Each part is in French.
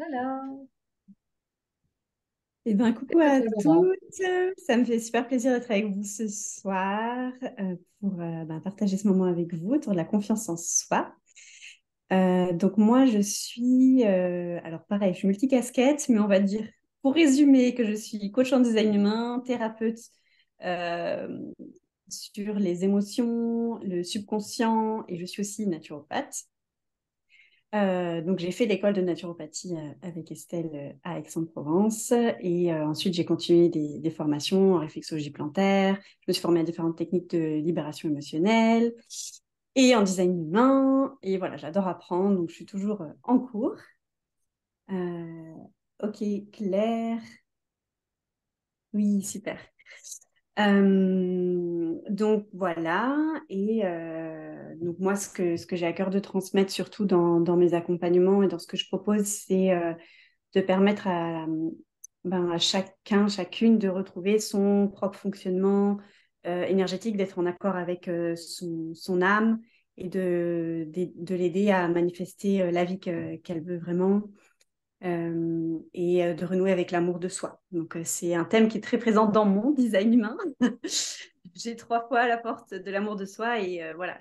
Voilà. Eh bien, Est-ce coucou que à ça va? toutes. Ça me fait super plaisir d'être avec vous ce soir pour partager ce moment avec vous autour de la confiance en soi. Donc moi, je suis, alors pareil, je suis multicasquette, mais on va dire, pour résumer, que je suis coach en design humain, thérapeute euh, sur les émotions, le subconscient, et je suis aussi naturopathe. Donc, j'ai fait l'école de naturopathie avec Estelle à Aix-en-Provence. Et ensuite, j'ai continué des formations en réflexologie plantaire. Je me suis formée à différentes techniques de libération émotionnelle et en design humain. Et voilà, j'adore apprendre. Donc, je suis toujours en cours. Euh, ok, Claire. Oui, super. Donc voilà, et donc moi ce que j'ai à cœur de transmettre surtout dans mes accompagnements et dans ce que je propose, c'est de permettre à chacun, chacune de retrouver son propre fonctionnement énergétique, d'être en accord avec son âme et de l'aider à manifester la vie qu'elle veut vraiment et de renouer avec l'amour de soi. Donc, c'est un thème qui est très présent dans mon design humain. J'ai trois fois la porte de l'amour de soi et voilà.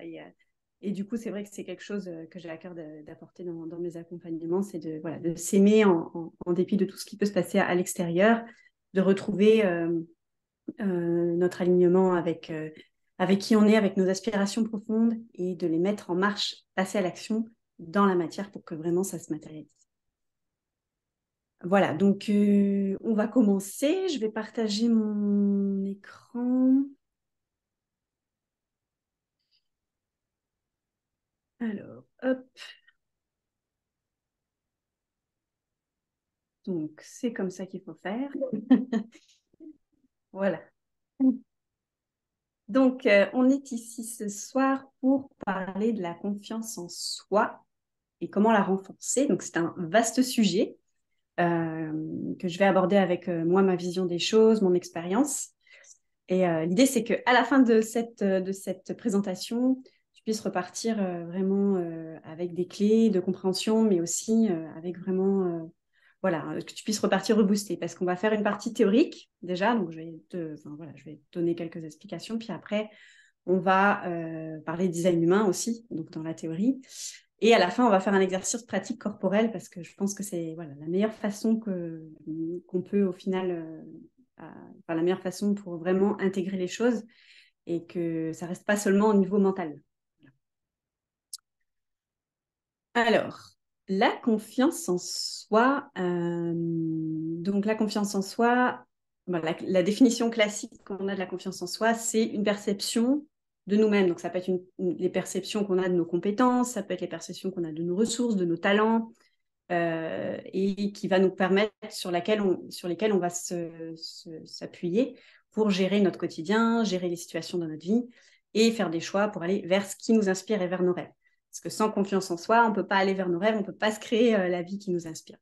Et du coup, c'est vrai que c'est quelque chose que j'ai à cœur d'apporter dans mes accompagnements, c'est voilà, de s'aimer en dépit de tout ce qui peut se passer à l'extérieur, de retrouver notre alignement avec qui on est, avec nos aspirations profondes et de les mettre en marche, passer à l'action dans la matière pour que vraiment ça se matérialise. Voilà, donc on va commencer. Je vais partager mon écran. Alors, hop, donc c'est comme ça qu'il faut faire. Voilà. Donc, on est ici ce soir pour parler de la confiance en soi et comment la renforcer. Donc, c'est un vaste sujet euh, que je vais aborder avec moi, ma vision des choses, mon expérience. Et l'idée, c'est qu'à la fin de cette présentation, tu puisses repartir vraiment avec des clés de compréhension, mais aussi avec vraiment, voilà, que tu puisses repartir reboosté. Parce qu'on va faire une partie théorique déjà, donc je vais te donner quelques explications. Puis après, on va parler de design humain aussi, donc dans la théorie. Et à la fin, on va faire un exercice pratique corporel parce que je pense que c'est voilà, la meilleure façon qu'on peut au final enfin, la meilleure façon pour vraiment intégrer les choses et que ça reste pas seulement au niveau mental. Alors, la confiance en soi. Donc, la confiance en soi, la définition classique qu'on a de la confiance en soi, c'est une perception de nous-mêmes. Donc, ça peut être les perceptions qu'on a de nos compétences, ça peut être les perceptions qu'on a de nos ressources, de nos talents, et qui va nous permettre sur lesquels on va s'appuyer pour gérer notre quotidien, gérer les situations dans notre vie et faire des choix pour aller vers ce qui nous inspire et vers nos rêves. Parce que sans confiance en soi, on ne peut pas aller vers nos rêves, on ne peut pas se créer la vie qui nous inspire.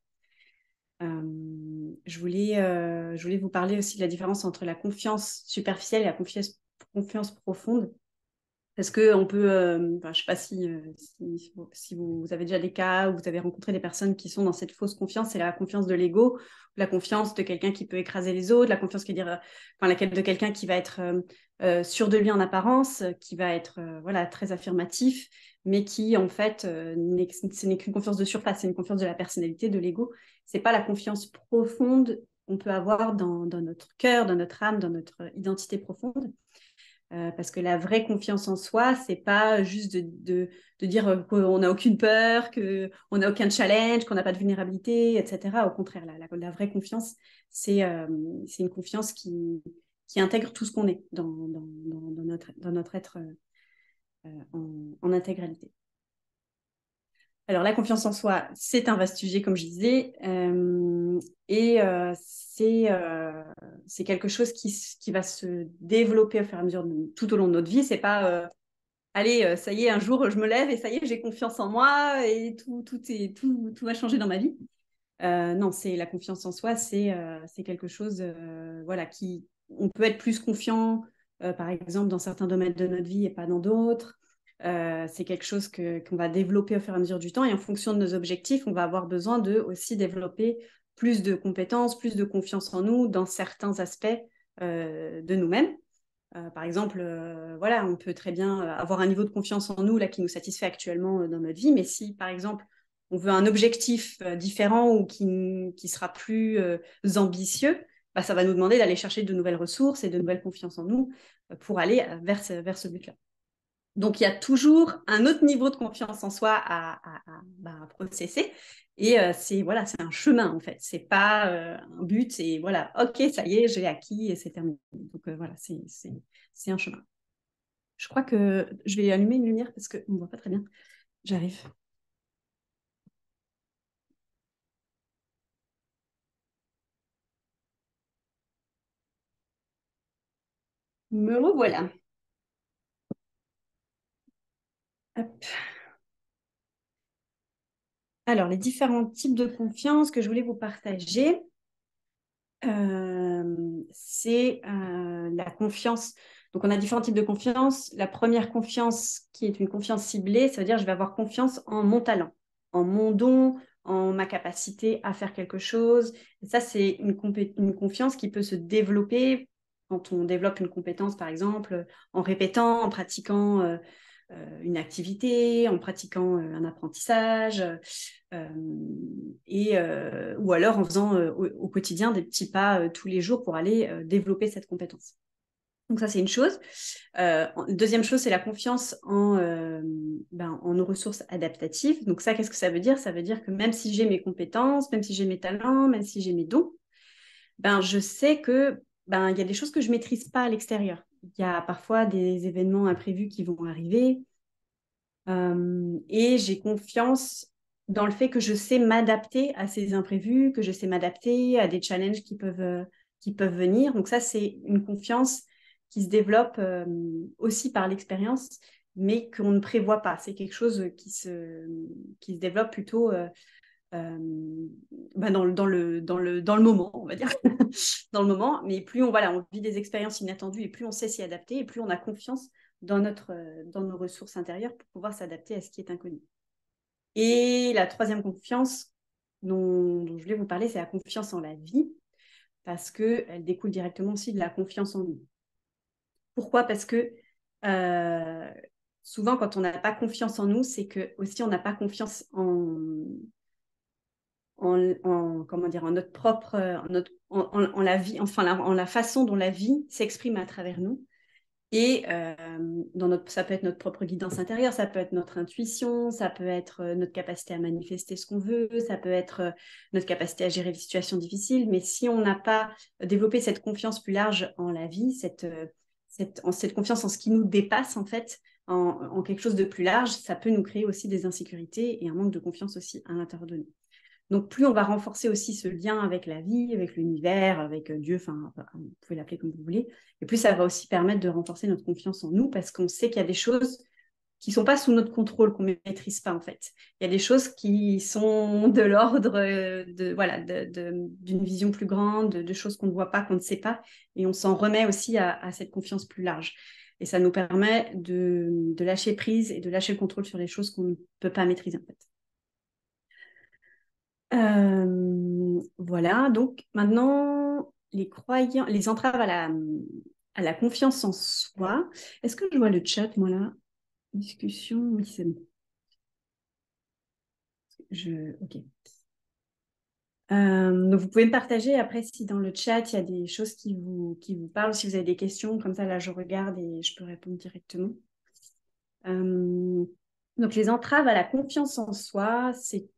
Je voulais vous parler aussi de la différence entre la confiance superficielle et la confiance profonde. Parce que on peut, enfin, je ne sais pas si vous avez déjà des cas où vous avez rencontré des personnes qui sont dans cette fausse confiance, c'est la confiance de l'ego, la confiance de quelqu'un qui peut écraser les autres, la confiance de quelqu'un qui va être sûr de lui en apparence, qui va être voilà, très affirmatif, mais qui en fait, ce n'est qu'une confiance de surface, c'est une confiance de la personnalité, de l'ego. C'est pas la confiance profonde qu'on peut avoir dans notre cœur, dans notre âme, dans notre identité profonde. Parce que la vraie confiance en soi, c'est pas juste de dire qu'on n'a aucune peur, qu'on n'a aucun challenge, qu'on n'a pas de vulnérabilité, etc. Au contraire, la vraie confiance, c'est une confiance qui intègre tout ce qu'on est dans notre être en intégralité. Alors, la confiance en soi, c'est un vaste sujet, comme je disais, et c'est quelque chose qui va se développer au fur et à mesure tout au long de notre vie. C'est pas allez, ça y est, un jour, je me lève et ça y est, j'ai confiance en moi et tout va changer dans ma vie. Non, c'est la confiance en soi, c'est quelque chose, voilà, on peut être plus confiant, par exemple, dans certains domaines de notre vie et pas dans d'autres. C'est quelque chose qu'on va développer au fur et à mesure du temps. Et en fonction de nos objectifs, on va avoir besoin de aussi développer plus de compétences, plus de confiance en nous dans certains aspects de nous-mêmes. Par exemple, voilà, on peut très bien avoir un niveau de confiance en nous là, qui nous satisfait actuellement dans notre vie, mais si, par exemple, on veut un objectif différent ou qui sera plus ambitieux, bah, ça va nous demander d'aller chercher de nouvelles ressources et de nouvelles confiances en nous pour aller vers ce but-là. Donc, il y a toujours un autre niveau de confiance en soi à processer. Et c'est voilà, c'est un chemin, en fait. Ce n'est pas un but. Et voilà, OK, ça y est, j'ai acquis et c'est terminé. Donc, voilà, c'est un chemin. Je crois que je vais allumer une lumière parce qu'on ne voit pas très bien. J'arrive. Me revoilà. Hop. Alors, les différents types de confiance que je voulais vous partager, c'est la confiance. Donc, on a différents types de confiance. La première confiance, qui est une confiance ciblée, ça veut dire je vais avoir confiance en mon talent, en mon don, en ma capacité à faire quelque chose. Et ça, c'est une confiance qui peut se développer quand on développe une compétence, par exemple, en répétant, en pratiquant une activité, en pratiquant un apprentissage, ou alors en faisant au quotidien des petits pas tous les jours pour aller développer cette compétence. Donc ça, c'est une chose. Deuxième chose, c'est la confiance en nos ressources adaptatives. Donc ça, qu'est-ce que ça veut dire? Ça veut dire que même si j'ai mes compétences, même si j'ai mes talents, même si j'ai mes dons, je sais que il y a des choses que je ne maîtrise pas à l'extérieur. Il y a parfois des événements imprévus qui vont arriver. Et j'ai confiance dans le fait que je sais m'adapter à ces imprévus, que je sais m'adapter à des challenges qui peuvent venir. Donc ça, c'est une confiance qui se développe aussi par l'expérience, mais qu'on ne prévoit pas. C'est quelque chose qui se développe plutôt dans le moment, on va dire, dans le moment. Mais plus on vit des expériences inattendues et plus on sait s'y adapter et plus on a confiance dans nos ressources intérieures pour pouvoir s'adapter à ce qui est inconnu. Et la troisième confiance dont je voulais vous parler, c'est la confiance en la vie, parce qu'elle découle directement aussi de la confiance en nous. Pourquoi? Parce que souvent, quand on n'a pas confiance en nous, c'est que aussi on n'a pas confiance comment dire, en notre propre, en la vie, enfin, en la façon dont la vie s'exprime à travers nous. Et ça peut être notre propre guidance intérieure, ça peut être notre intuition, ça peut être notre capacité à manifester ce qu'on veut, ça peut être notre capacité à gérer les situations difficiles. Mais si on n'a pas développé cette confiance plus large en la vie, cette confiance en ce qui nous dépasse, en fait, en quelque chose de plus large, ça peut nous créer aussi des insécurités et un manque de confiance aussi à l'intérieur de nous. Donc, plus on va renforcer aussi ce lien avec la vie, avec l'univers, avec Dieu, enfin, vous pouvez l'appeler comme vous voulez, et plus ça va aussi permettre de renforcer notre confiance en nous parce qu'on sait qu'il y a des choses qui ne sont pas sous notre contrôle, qu'on ne maîtrise pas en fait. Il y a des choses qui sont de l'ordre d'une vision plus grande, de choses qu'on ne voit pas, qu'on ne sait pas, et on s'en remet aussi à cette confiance plus large. Et ça nous permet de lâcher prise et de lâcher le contrôle sur les choses qu'on ne peut pas maîtriser en fait. Voilà, donc maintenant, les entraves à la confiance en soi. Est-ce que je vois le chat, moi là? Discussion, oui, c'est bon. Ok. Donc vous pouvez me partager après si dans le chat il y a des choses qui vous parlent, si vous avez des questions, comme ça là je regarde et je peux répondre directement. Donc les entraves à la confiance en soi, c'est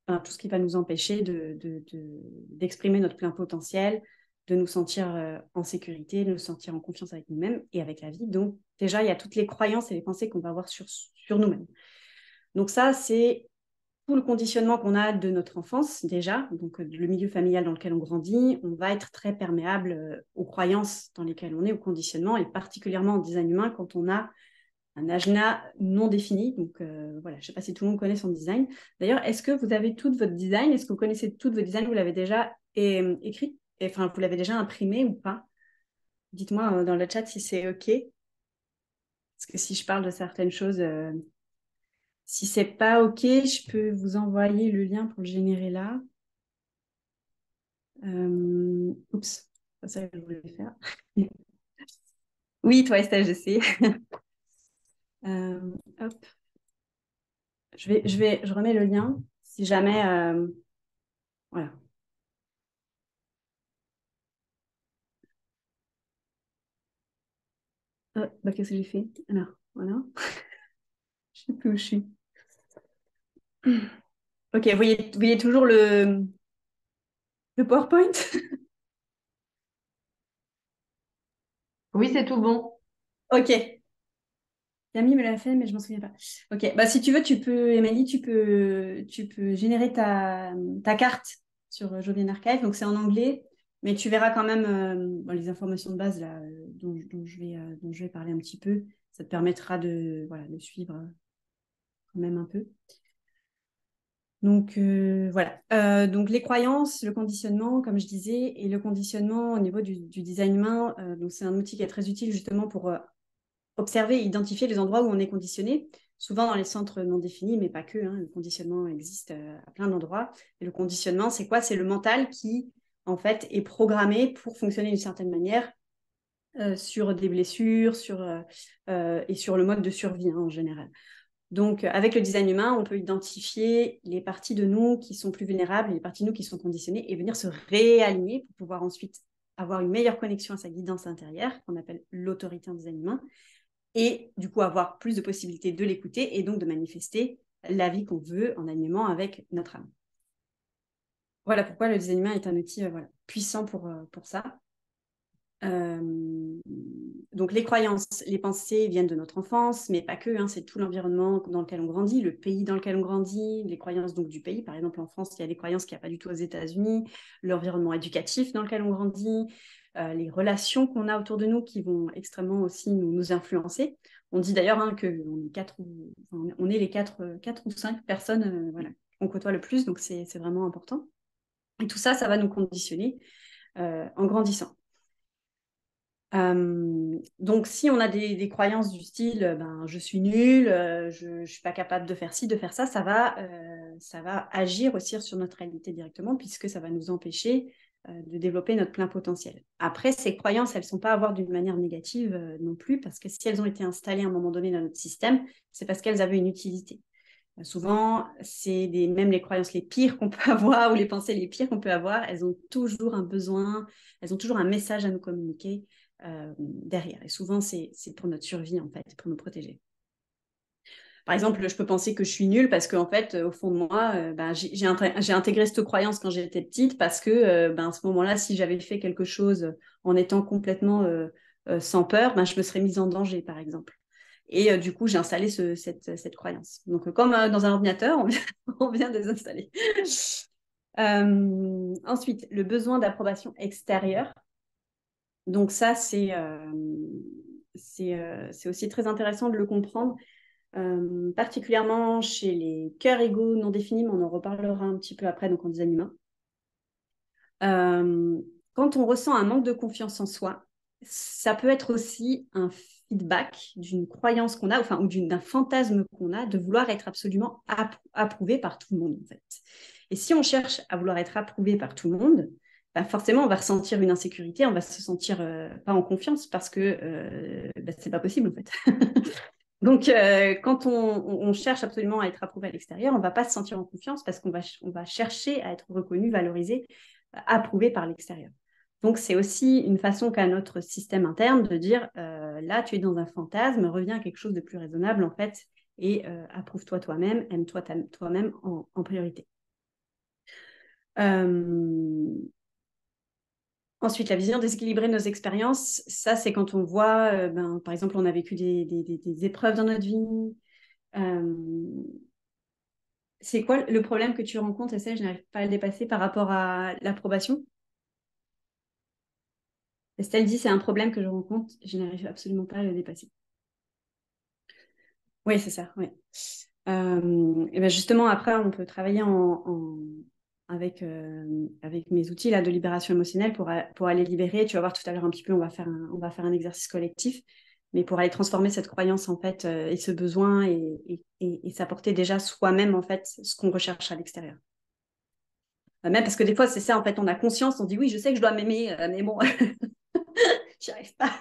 tout ce qui va nous empêcher d'exprimer notre plein potentiel, de nous sentir en sécurité, de nous sentir en confiance avec nous-mêmes et avec la vie. Donc, déjà, il y a toutes les croyances et les pensées qu'on va avoir sur nous-mêmes. Donc, ça, c'est tout le conditionnement qu'on a de notre enfance, déjà, donc le milieu familial dans lequel on grandit. On va être très perméable aux croyances dans lesquelles on est, au conditionnement, et particulièrement en design humain quand on a un agenda non défini. Donc voilà, je ne sais pas si tout le monde connaît son design. D'ailleurs, est-ce que vous avez tout votre design? Est-ce que vous connaissez tout votre design? Vous l'avez déjà écrit? Enfin, vous l'avez déjà imprimé ou pas? Dites-moi dans le chat si c'est OK. Parce que si je parle de certaines choses, si c'est pas OK, je peux vous envoyer le lien pour le générer là. Oups, c'est pas ça que je voulais faire. Oui, toi, Estelle, je sais. Hop, je remets le lien. Si jamais, voilà. Bah, qu'est-ce que j'ai fait? Alors, voilà. Je sais plus où je suis. Ok, vous voyez toujours le PowerPoint? Oui, c'est tout bon. Ok. Camille me l'a fait, mais je m'en souviens pas. Ok, bah si tu veux, Émilie, tu peux générer ta carte sur Jovian Archive. Donc c'est en anglais, mais tu verras quand même bon, les informations de base là, dont je vais parler un petit peu. Ça te permettra voilà, de suivre quand même un peu. Donc voilà. Donc les croyances, le conditionnement, comme je disais, et le conditionnement au niveau du design humain. Donc c'est un outil qui est très utile justement pour observer et identifier les endroits où on est conditionné, souvent dans les centres non définis, mais pas que. Hein, le conditionnement existe à plein d'endroits. Et le conditionnement, c'est quoi? C'est le mental qui, en fait, est programmé pour fonctionner d'une certaine manière sur des blessures et sur le mode de survie hein, en général. Donc, avec le design humain, on peut identifier les parties de nous qui sont plus vulnérables, les parties de nous qui sont conditionnées et venir se réaligner pour pouvoir ensuite avoir une meilleure connexion à sa guidance intérieure, qu'on appelle l'autorité en design humain, et du coup avoir plus de possibilités de l'écouter et donc de manifester la vie qu'on veut en alignement avec notre âme. Voilà pourquoi le design humain est un outil voilà, puissant pour ça. Euh, donc les croyances, les pensées viennent de notre enfance, mais pas que, hein, c'est tout l'environnement dans lequel on grandit, le pays dans lequel on grandit, les croyances donc du pays. Par exemple, en France, il y a des croyances qu'il n'y a pas du tout aux États-Unis, l'environnement éducatif dans lequel on grandit, les relations qu'on a autour de nous qui vont extrêmement aussi nous influencer. On dit d'ailleurs hein, on est les quatre ou cinq personnes voilà, qu'on côtoie le plus, donc c'est vraiment important. Et tout ça, ça va nous conditionner en grandissant. Donc, si on a des croyances du style ben, je suis nulle, je ne suis pas capable de faire ci, de faire ça, ça va agir aussi sur notre réalité directement puisque ça va nous empêcher de développer notre plein potentiel. Après, ces croyances, elles ne sont pas à voir d'une manière négative non plus parce que si elles ont été installées à un moment donné dans notre système, c'est parce qu'elles avaient une utilité. Souvent, même les croyances les pires qu'on peut avoir ou les pensées les pires qu'on peut avoir, elles ont toujours un besoin, elles ont toujours un message à nous communiquer derrière. Et souvent, c'est pour notre survie, en fait, pour nous protéger. Par exemple, je peux penser que je suis nulle parce qu'en fait, au fond de moi, ben, j'ai intégré cette croyance quand j'étais petite parce que ben, à ce moment-là, si j'avais fait quelque chose en étant complètement sans peur, ben, je me serais mise en danger, par exemple. Et du coup, j'ai installé cette croyance. Donc, comme dans un ordinateur, on vient de désinstaller. Ensuite, le besoin d'approbation extérieure. Donc ça, c'est aussi très intéressant de le comprendre, particulièrement chez les cœurs égaux non définis, mais on en reparlera un petit peu après, donc en design humain. Euh, Quand on ressent un manque de confiance en soi, ça peut être aussi un feedback d'une croyance qu'on a, enfin, ou d'un fantasme qu'on a de vouloir être absolument approuvé par tout le monde, en fait. Et si on cherche à vouloir être approuvé par tout le monde, bah forcément, on va ressentir une insécurité, on va se sentir pas en confiance parce que bah, c'est pas possible, en fait. Donc, quand on cherche absolument à être approuvé à l'extérieur, on ne va pas se sentir en confiance parce on va chercher à être reconnu, valorisé, approuvé par l'extérieur. Donc, c'est aussi une façon qu'a notre système interne de dire là, tu es dans un fantasme, reviens à quelque chose de plus raisonnable, en fait, et approuve-toi toi-même, aime-toi toi-même en priorité. Ensuite, la vision déséquilibrée de nos expériences, ça, c'est quand on voit, ben, par exemple, on a vécu des épreuves dans notre vie. Euh, c'est quoi le problème que tu rencontres et ça, je n'arrive pas à le dépasser par rapport à l'approbation? Estelle dit, c'est un problème que je rencontre, je n'arrive absolument pas à le dépasser. Oui, c'est ça, oui. Et ben justement, après, on peut travailler avec mes outils là, de libération émotionnelle pour aller libérer. Tu vas voir tout à l'heure un petit peu, on va faire un exercice collectif mais pour aller transformer cette croyance en fait et ce besoin et s'apporter déjà soi-même en fait ce qu'on recherche à l'extérieur. Même parce que des fois c'est ça en fait, on a conscience, on dit oui je sais que je dois m'aimer, mais bon j'y arrive pas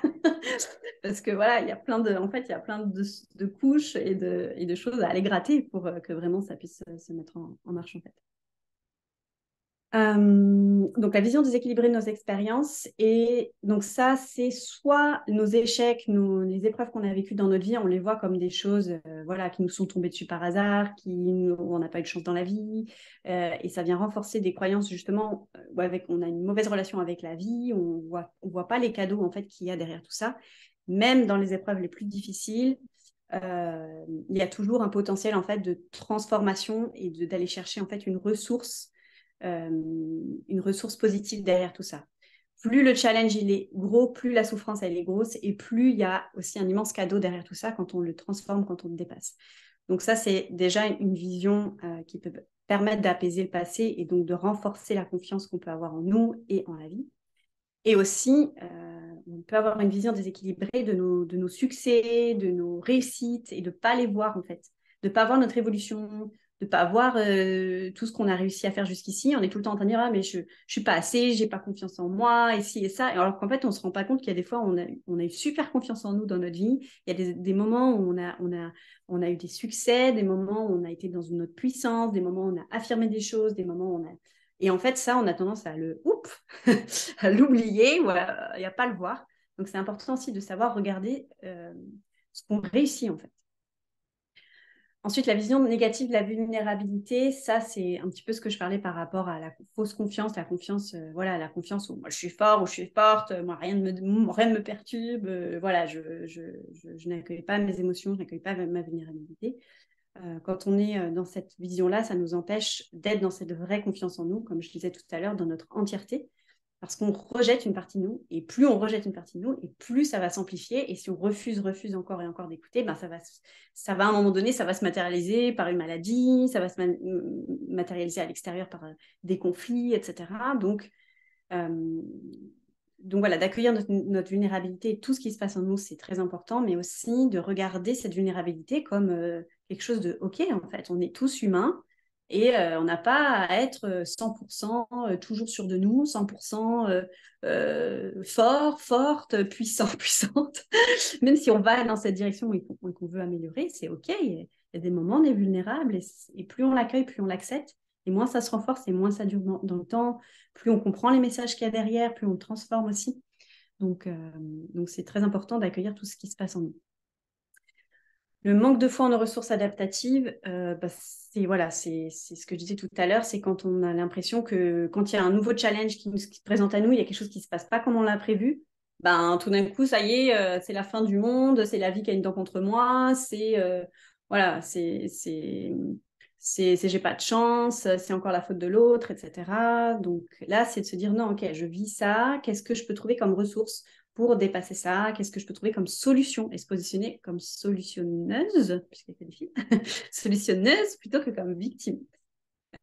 parce que voilà il y a plein de en fait il y a plein de couches et de choses à aller gratter pour que vraiment ça puisse se mettre en marche en fait. Donc la vision déséquilibrée de nos expériences et donc ça c'est soit nos échecs, les épreuves qu'on a vécues dans notre vie, on les voit comme des choses voilà qui nous sont tombées dessus par hasard, où on n'a pas eu de chance dans la vie et ça vient renforcer des croyances justement où on a une mauvaise relation avec la vie, on voit pas les cadeaux en fait qu'il y a derrière tout ça, même dans les épreuves les plus difficiles. Il y a toujours un potentiel en fait de transformation et d'aller chercher en fait euh, une ressource positive derrière tout ça. Plus le challenge il est gros, plus la souffrance elle est grosse et plus il y a aussi un immense cadeau derrière tout ça quand on le transforme, quand on le dépasse. Donc ça, c'est déjà une vision qui peut permettre d'apaiser le passé et donc de renforcer la confiance qu'on peut avoir en nous et en la vie. Et aussi, on peut avoir une vision déséquilibrée de nos succès, de nos réussites et de ne pas les voir en fait, de ne pas voir notre évolution, de ne pas voir tout ce qu'on a réussi à faire jusqu'ici. On est tout le temps en train de dire ah mais je suis pas assez, j'ai pas confiance en moi, et ci et ça. Et alors qu'en fait, on se rend pas compte qu'il y a des fois on a eu super confiance en nous dans notre vie. Il y a des moments où on a eu des succès, des moments où on a été dans une autre puissance, des moments où on a affirmé des choses, des moments où on a et en fait, ça, on a tendance à à l'oublier ou à pas le voir. Donc, c'est important aussi de savoir regarder ce qu'on réussit en fait. Ensuite, la vision négative de la vulnérabilité, ça, c'est un petit peu ce que je parlais par rapport à la fausse confiance, la confiance, voilà, la confiance où moi je suis fort, où je suis forte, moi rien ne me perturbe, voilà, je n'accueille pas mes émotions, je n'accueille pas ma vulnérabilité. Quand on est dans cette vision-là, ça nous empêche d'être dans cette vraie confiance en nous, comme je disais tout à l'heure, dans notre entièreté, parce qu'on rejette une partie de nous, et plus on rejette une partie de nous, et plus ça va s'amplifier, et si on refuse encore et encore d'écouter, ben ça va à un moment donné, ça va se matérialiser par une maladie, ça va se matérialiser à l'extérieur par des conflits, etc. Euh, donc voilà, d'accueillir notre vulnérabilité et tout ce qui se passe en nous, c'est très important, mais aussi de regarder cette vulnérabilité comme quelque chose de OK, en fait. On est tous humains et on n'a pas à être 100% toujours sûr de nous, 100% fort, forte, puissant, puissante. Même si on va dans cette direction et qu'on veut améliorer, c'est OK. Il y a des moments, on est vulnérable et plus on l'accueille, plus on l'accepte. Et moins ça se renforce et moins ça dure dans le temps, plus on comprend les messages qu'il y a derrière, plus on le transforme aussi. Donc c'est très important d'accueillir tout ce qui se passe en nous. Le manque de foi en nos ressources adaptatives, c'est ce que je disais tout à l'heure, c'est quand on a l'impression que quand il y a un nouveau challenge qui se présente à nous, il y a quelque chose qui ne se passe pas comme on l'a prévu, ben, tout d'un coup, ça y est, c'est la fin du monde, c'est la vie qui a une dent contre moi, voilà, j'ai pas de chance, c'est encore la faute de l'autre, etc. Donc là, c'est de se dire non, ok, je vis ça, qu'est-ce que je peux trouver comme ressource pour dépasser ça, qu'est-ce que je peux trouver comme solution et se positionner comme solutionneuse, puisqu'il y a des filles, solutionneuse plutôt que comme victime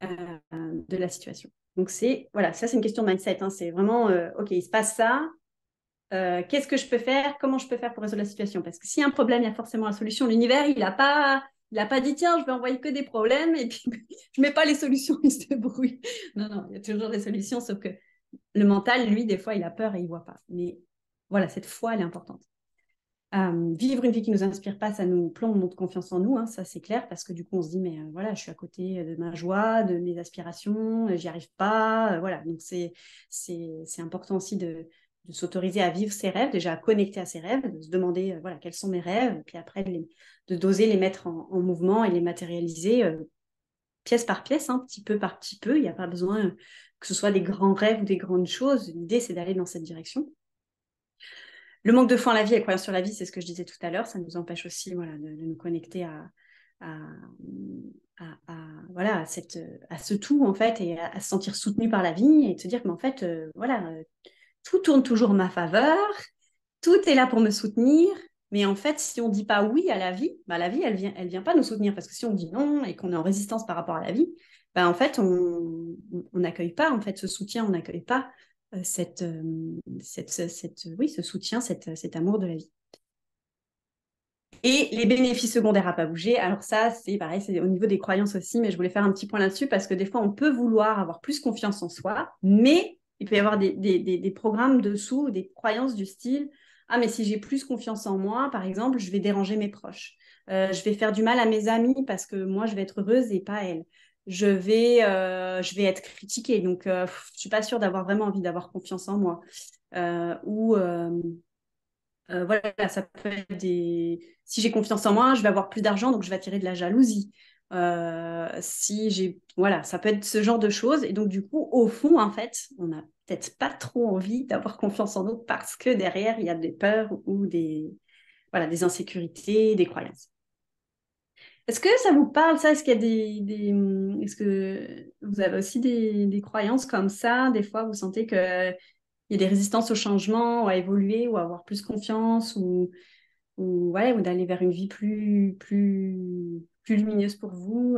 de la situation. Donc voilà, ça c'est une question de mindset, hein, c'est vraiment, ok, il se passe ça, qu'est-ce que je peux faire, comment je peux faire pour résoudre la situation, parce que s'il y a un problème, il y a forcément la solution. L'univers, il a pas dit tiens, je vais envoyer que des problèmes et puis je mets pas les solutions, il se débrouille. Non, non, il y a toujours des solutions, sauf que le mental, lui, des fois, il a peur et il voit pas. Mais voilà, cette foi, elle est importante. Vivre une vie qui ne nous inspire pas, ça nous plombe notre confiance en nous, hein, ça c'est clair, parce que du coup on se dit mais voilà, je suis à côté de ma joie, de mes aspirations, j'y arrive pas, voilà. Donc c'est important aussi de s'autoriser à vivre ses rêves, déjà à connecter à ses rêves, de se demander voilà quels sont mes rêves, puis après de d'oser les mettre en mouvement et les matérialiser pièce par pièce, hein, petit peu par petit peu. Il n'y a pas besoin que ce soit des grands rêves ou des grandes choses. L'idée c'est d'aller dans cette direction. Le manque de foi en la vie et croyance sur la vie, c'est ce que je disais tout à l'heure, ça nous empêche aussi voilà, de nous connecter à, voilà, à ce tout, en fait, et à se sentir soutenu par la vie et de se dire que, en fait, voilà, tout tourne toujours en ma faveur, tout est là pour me soutenir. Mais en fait, si on ne dit pas oui à la vie, bah, la vie, elle vient pas nous soutenir. Parce que si on dit non et qu'on est en résistance par rapport à la vie, bah, en fait, on n'accueille pas en fait, ce soutien, on n'accueille pas oui, ce soutien, cet amour de la vie. Et les bénéfices secondaires à pas bouger, alors ça, c'est pareil, c'est au niveau des croyances aussi, mais je voulais faire un petit point là-dessus parce que des fois, on peut vouloir avoir plus confiance en soi, mais il peut y avoir des programmes dessous, des croyances du style, ah, mais si j'ai plus confiance en moi, par exemple, je vais déranger mes proches. Je vais faire du mal à mes amis parce que moi, je vais être heureuse et pas elles. Je vais être critiquée, donc je suis pas sûre d'avoir vraiment envie d'avoir confiance en moi. Ou voilà, ça peut être des. Si j'ai confiance en moi, je vais avoir plus d'argent, donc je vais attirer de la jalousie. Si j'ai. Voilà, ça peut être ce genre de choses. Et donc, du coup, au fond, en fait, on n'a peut-être pas trop envie d'avoir confiance en nous parce que derrière, il y a des peurs ou voilà, des insécurités, des croyances. Est-ce que ça vous parle, ça? Est-ce qu'il y a Est-ce que vous avez aussi des croyances comme ça? Des fois, vous sentez qu'il y a des résistances au changement, ou à évoluer, ou à avoir plus confiance, ou d'aller vers une vie plus lumineuse pour vous.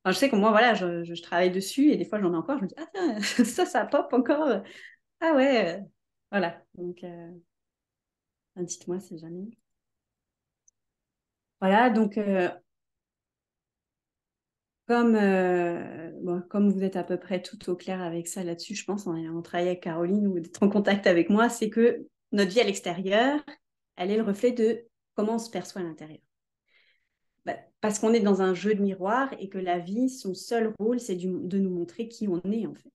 Enfin, je sais que moi, voilà, je travaille dessus et des fois, j'en ai encore. Je me dis, ah, tiens, ça pop encore. Ah ouais, voilà. Donc, dites-moi si jamais. Voilà, donc, comme vous êtes à peu près tout au clair avec ça là-dessus, je pense, en travaillant avec Caroline ou d'être en contact avec moi, c'est que notre vie à l'extérieur, elle est le reflet de comment on se perçoit à l'intérieur. Bah, parce qu'on est dans un jeu de miroir et que la vie, son seul rôle, c'est de nous montrer qui on est en fait.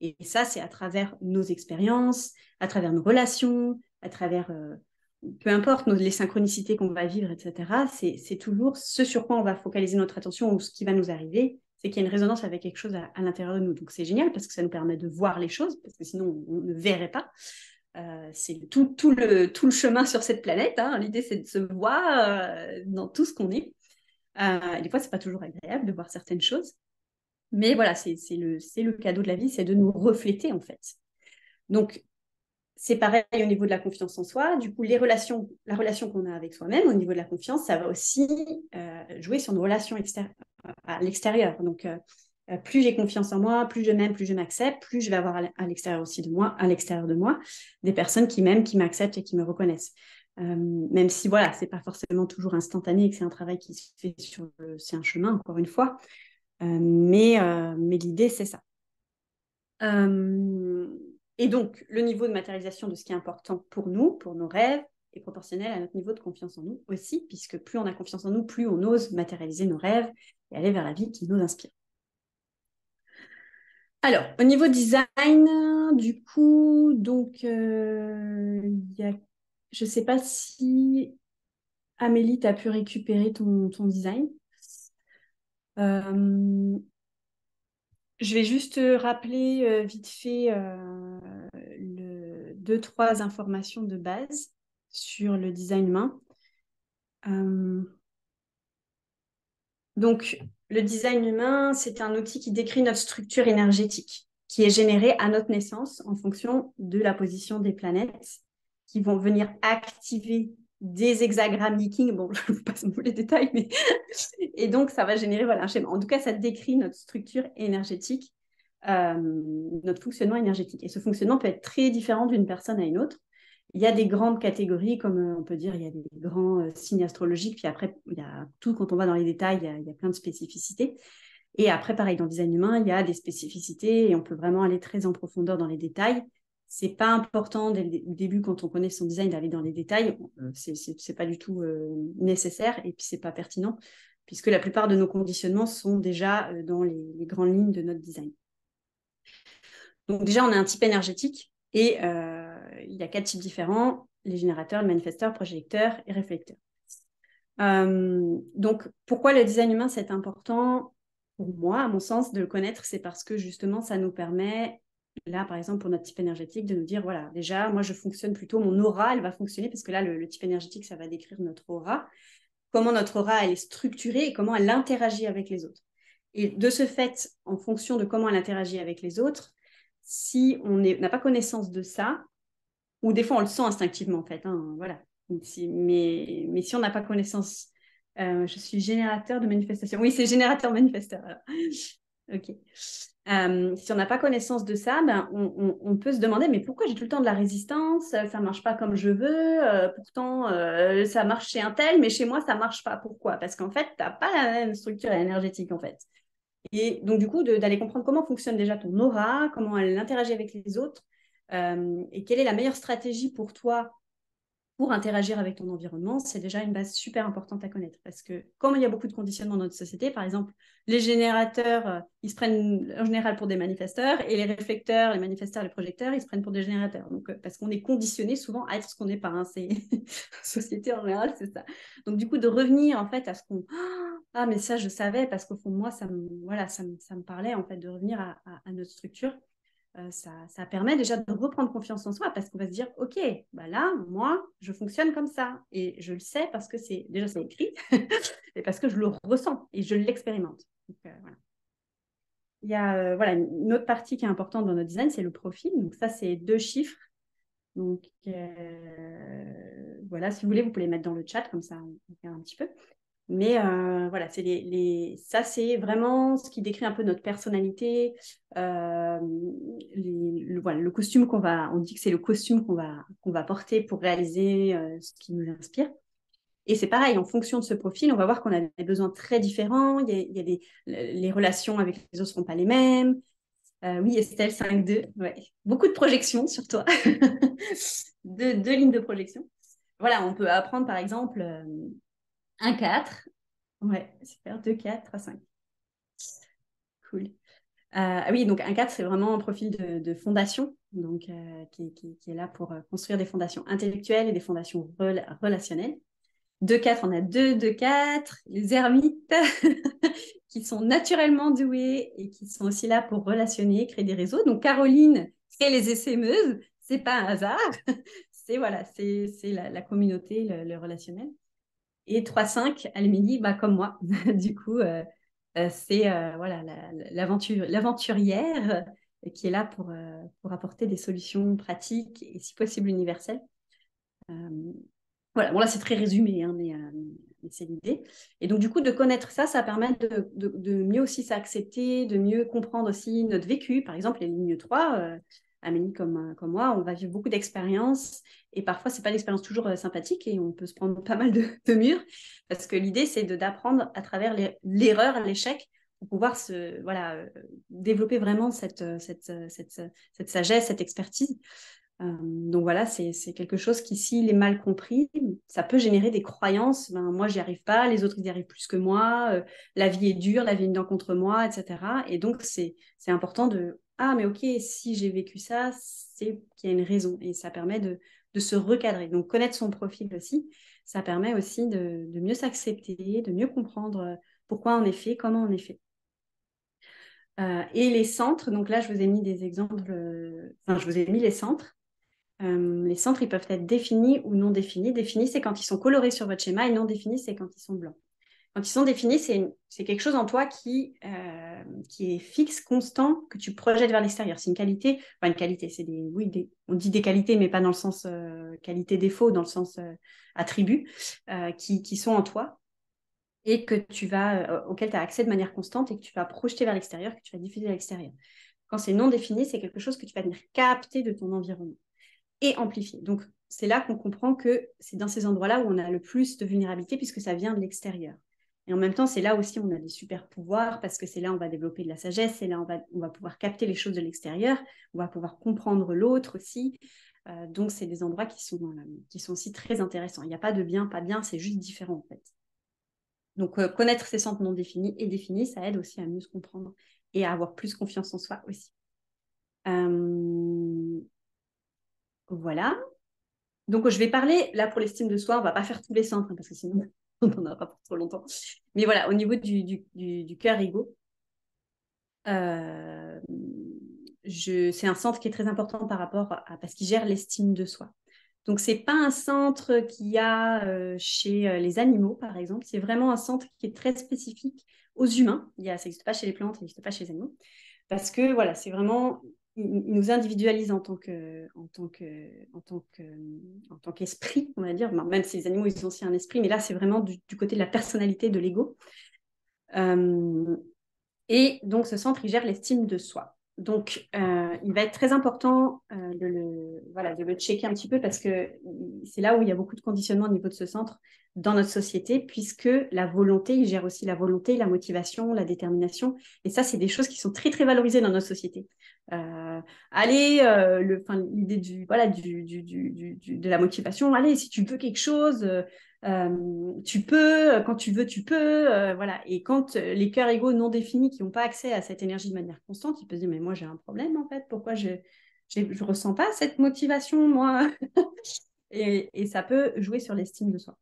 Et ça, c'est à travers nos expériences, à travers nos relations, à travers, peu importe les synchronicités qu'on va vivre, etc. C'est toujours ce sur quoi on va focaliser notre attention ou ce qui va nous arriver, c'est qu'il y a une résonance avec quelque chose à l'intérieur de nous. Donc c'est génial parce que ça nous permet de voir les choses, parce que sinon on ne verrait pas. C'est tout le chemin sur cette planète. Hein. L'idée, c'est de se voir dans tout ce qu'on est. Des fois, c'est pas toujours agréable de voir certaines choses. Mais voilà, c'est le cadeau de la vie, c'est de nous refléter en fait. Donc, c'est pareil au niveau de la confiance en soi. Du coup, la relation qu'on a avec soi-même au niveau de la confiance, ça va aussi jouer sur nos relations à l'extérieur. Donc, plus j'ai confiance en moi, plus je m'aime, plus je m'accepte, plus je vais avoir à l'extérieur aussi de moi, à l'extérieur de moi, des personnes qui m'aiment, qui m'acceptent et qui me reconnaissent. Même si voilà, c'est pas forcément toujours instantané et que c'est un travail qui se fait c'est un chemin encore une fois. Mais l'idée, c'est ça. Euh, et donc, le niveau de matérialisation de ce qui est important pour nous, pour nos rêves, est proportionnel à notre niveau de confiance en nous aussi, puisque plus on a confiance en nous, plus on ose matérialiser nos rêves et aller vers la vie qui nous inspire. Alors, au niveau design, du coup, donc, je ne sais pas si Amélie, tu as pu récupérer ton design. Euh, Je vais juste rappeler vite fait deux, trois informations de base sur le design humain. Euh, donc, le design humain, c'est un outil qui décrit notre structure énergétique, qui est générée à notre naissance en fonction de la position des planètes, qui vont venir activer des hexagrammes Yi-King. Bon, je ne vous passe les détails, mais... Et donc, ça va générer voilà, un schéma. En tout cas, ça décrit notre structure énergétique, notre fonctionnement énergétique. Et ce fonctionnement peut être très différent d'une personne à une autre. Il y a des grandes catégories, comme on peut dire, il y a des grands signes astrologiques, puis après, il y a tout, quand on va dans les détails, il y a plein de spécificités. Et après, pareil, dans le design humain, il y a des spécificités et on peut vraiment aller très en profondeur dans les détails. C'est pas important dès le début, quand on connaît son design, d'aller dans les détails. C'est pas du tout nécessaire et puis c'est pas pertinent, puisque la plupart de nos conditionnements sont déjà dans les grandes lignes de notre design. Donc déjà, on a un type énergétique et il y a 4 types différents, les générateurs, les manifesteurs, projecteurs et réflecteurs. Donc, pourquoi le design humain, c'est important pour moi, à mon sens, de le connaître, c'est parce que justement, ça nous permet, là, par exemple, pour notre type énergétique, de nous dire, voilà, déjà, moi, je fonctionne plutôt, mon aura, elle va fonctionner, parce que là, le type énergétique, ça va décrire notre aura, comment notre aura, elle est structurée et comment elle interagit avec les autres. Et de ce fait, en fonction de comment elle interagit avec les autres, si on n'a pas connaissance de ça, ou des fois on le sent instinctivement en fait, hein, voilà. Mais si on n'a pas connaissance, je suis générateur de manifestation. Oui, c'est générateur manifesteur. Alors. Ok. Si on n'a pas connaissance de ça, ben, on peut se demander, mais pourquoi j'ai tout le temps de la résistance? Ça ne marche pas comme je veux. Pourtant, ça marche chez un tel, mais chez moi, ça ne marche pas. Pourquoi? Parce qu'en fait, tu n'as pas la même structure énergétique, en fait. Et donc, du coup, d'aller comprendre comment fonctionne déjà ton aura, comment elle interagit avec les autres, et quelle est la meilleure stratégie pour toi pour interagir avec ton environnement, c'est déjà une base super importante à connaître. Parce que comme il y a beaucoup de conditionnements dans notre société, par exemple, les générateurs, ils se prennent en général pour des manifesteurs, et les réflecteurs, les manifesteurs, les projecteurs, ils se prennent pour des générateurs. Donc, parce qu'on est conditionné souvent à être ce qu'on n'est pas. Hein. C'est société en général, c'est ça. Donc, du coup, de revenir en fait à ce qu'on... Ah, mais ça, je savais, parce qu'au fond de moi, voilà, ça me parlait en fait de revenir à notre structure. Ça permet déjà de reprendre confiance en soi parce qu'on va se dire, OK, bah là, moi, je fonctionne comme ça. Et je le sais parce que c'est déjà c'est écrit et parce que je le ressens et je l'expérimente. Donc, voilà. Il y a voilà, une autre partie qui est importante dans notre design, c'est le profil. Donc ça, c'est 2 chiffres. Donc voilà, si vous voulez, vous pouvez les mettre dans le chat, comme ça on regarde un petit peu. Mais voilà, ça, c'est vraiment ce qui décrit un peu notre personnalité. Voilà, le costume on dit que c'est le costume qu'on va porter pour réaliser ce qui nous inspire. Et c'est pareil, en fonction de ce profil, on va voir qu'on a des besoins très différents. Il y a les relations avec les autres ne seront pas les mêmes. Oui, Estelle, 5-2. Ouais. Beaucoup de projections sur toi. Deux lignes de projection. Voilà, on peut apprendre par exemple 1-4. Ouais, super. 2-4, 3-5. Cool. Oui, donc 1-4, c'est vraiment un profil de fondation, donc, qui est là pour construire des fondations intellectuelles et des fondations relationnelles. 2-4, on a 2-4, les ermites, qui sont naturellement doués et qui sont aussi là pour relationner, créer des réseaux. Donc Caroline crée les essaimeuses, c'est pas un hasard, c'est voilà, c'est la communauté, le relationnel. Et 3-5, Almélie, bah, comme moi, du coup, c'est voilà, l'aventurière qui est là pour apporter des solutions pratiques et si possible universelles. Voilà, bon là c'est très résumé, hein, mais c'est l'idée. Et donc du coup de connaître ça, ça permet de mieux aussi s'accepter, de mieux comprendre aussi notre vécu. Par exemple, les lignes 3, Amélie comme moi, on va vivre beaucoup d'expériences et parfois c'est pas l'expérience toujours sympathique et on peut se prendre pas mal de murs parce que l'idée c'est d'apprendre à travers l'erreur, l'échec pour pouvoir voilà, développer vraiment cette sagesse, cette expertise. Donc voilà, c'est quelque chose qui, s'il est mal compris, ça peut générer des croyances. Ben, moi, j'y arrive pas, les autres, ils y arrivent plus que moi, la vie est dure, la vie est une dent contre moi, etc. Et donc, c'est important de, ah, mais ok, si j'ai vécu ça, c'est qu'il y a une raison. Et ça permet de se recadrer. Donc, connaître son profil aussi, ça permet aussi de mieux s'accepter, de mieux comprendre pourquoi on est fait, comment on est fait. Et les centres, donc là, je vous ai mis des exemples, enfin, je vous ai mis les centres. Les centres, ils peuvent être définis ou non définis. Définis, c'est quand ils sont colorés sur votre schéma, et non définis, c'est quand ils sont blancs. Quand ils sont définis, c'est quelque chose en toi qui est fixe, constant, que tu projettes vers l'extérieur. C'est une qualité, enfin une qualité, on dit des qualités, mais pas dans le sens qualité-défaut, dans le sens attribut, qui sont en toi et que auquel tu as accès de manière constante et que tu vas projeter vers l'extérieur, que tu vas diffuser à l'extérieur. Quand c'est non défini, c'est quelque chose que tu vas venir capter de ton environnement et amplifier. Donc, c'est là qu'on comprend que c'est dans ces endroits-là où on a le plus de vulnérabilité puisque ça vient de l'extérieur. Et en même temps, c'est là aussi où on a des super pouvoirs parce que c'est là où on va développer de la sagesse, c'est là où on va pouvoir capter les choses de l'extérieur, on va pouvoir comprendre l'autre aussi. Donc, c'est des endroits qui sont aussi très intéressants. Il n'y a pas de bien, pas bien, c'est juste différent en fait. Donc, connaître ses centres non définis et définis, ça aide aussi à mieux se comprendre et à avoir plus confiance en soi aussi. Voilà. Donc, je vais parler, là, pour l'estime de soi, on ne va pas faire tous les centres, hein, parce que sinon, on n'en aura pas pour trop longtemps. Mais voilà, au niveau du cœur ego, c'est un centre qui est très important parce qu'il gère l'estime de soi. Donc, ce n'est pas un centre qu'il y a chez les animaux, par exemple. C'est vraiment un centre qui est très spécifique aux humains. Ça n'existe pas chez les plantes, ça n'existe pas chez les animaux. Parce que, voilà, c'est vraiment... Il nous individualise en tant qu'esprit, on va dire. Même si les animaux, ils ont aussi un esprit, mais là, c'est vraiment du côté de la personnalité, de l'ego. Et donc, ce centre, il gère l'estime de soi. Donc, il va être très important voilà, de le checker un petit peu parce que c'est là où il y a beaucoup de conditionnement au niveau de ce centre dans notre société, puisque la volonté, il gère aussi la volonté, la motivation, la détermination. Et ça, c'est des choses qui sont très, très valorisées dans notre société. Allez, l'idée voilà, de la motivation, allez, si tu veux quelque chose, tu peux, quand tu peux, voilà. Et quand les cœurs égaux non définis qui n'ont pas accès à cette énergie de manière constante, ils peuvent se dire, mais moi j'ai un problème en fait, pourquoi je ressens pas cette motivation, moi? Et ça peut jouer sur l'estime de soi.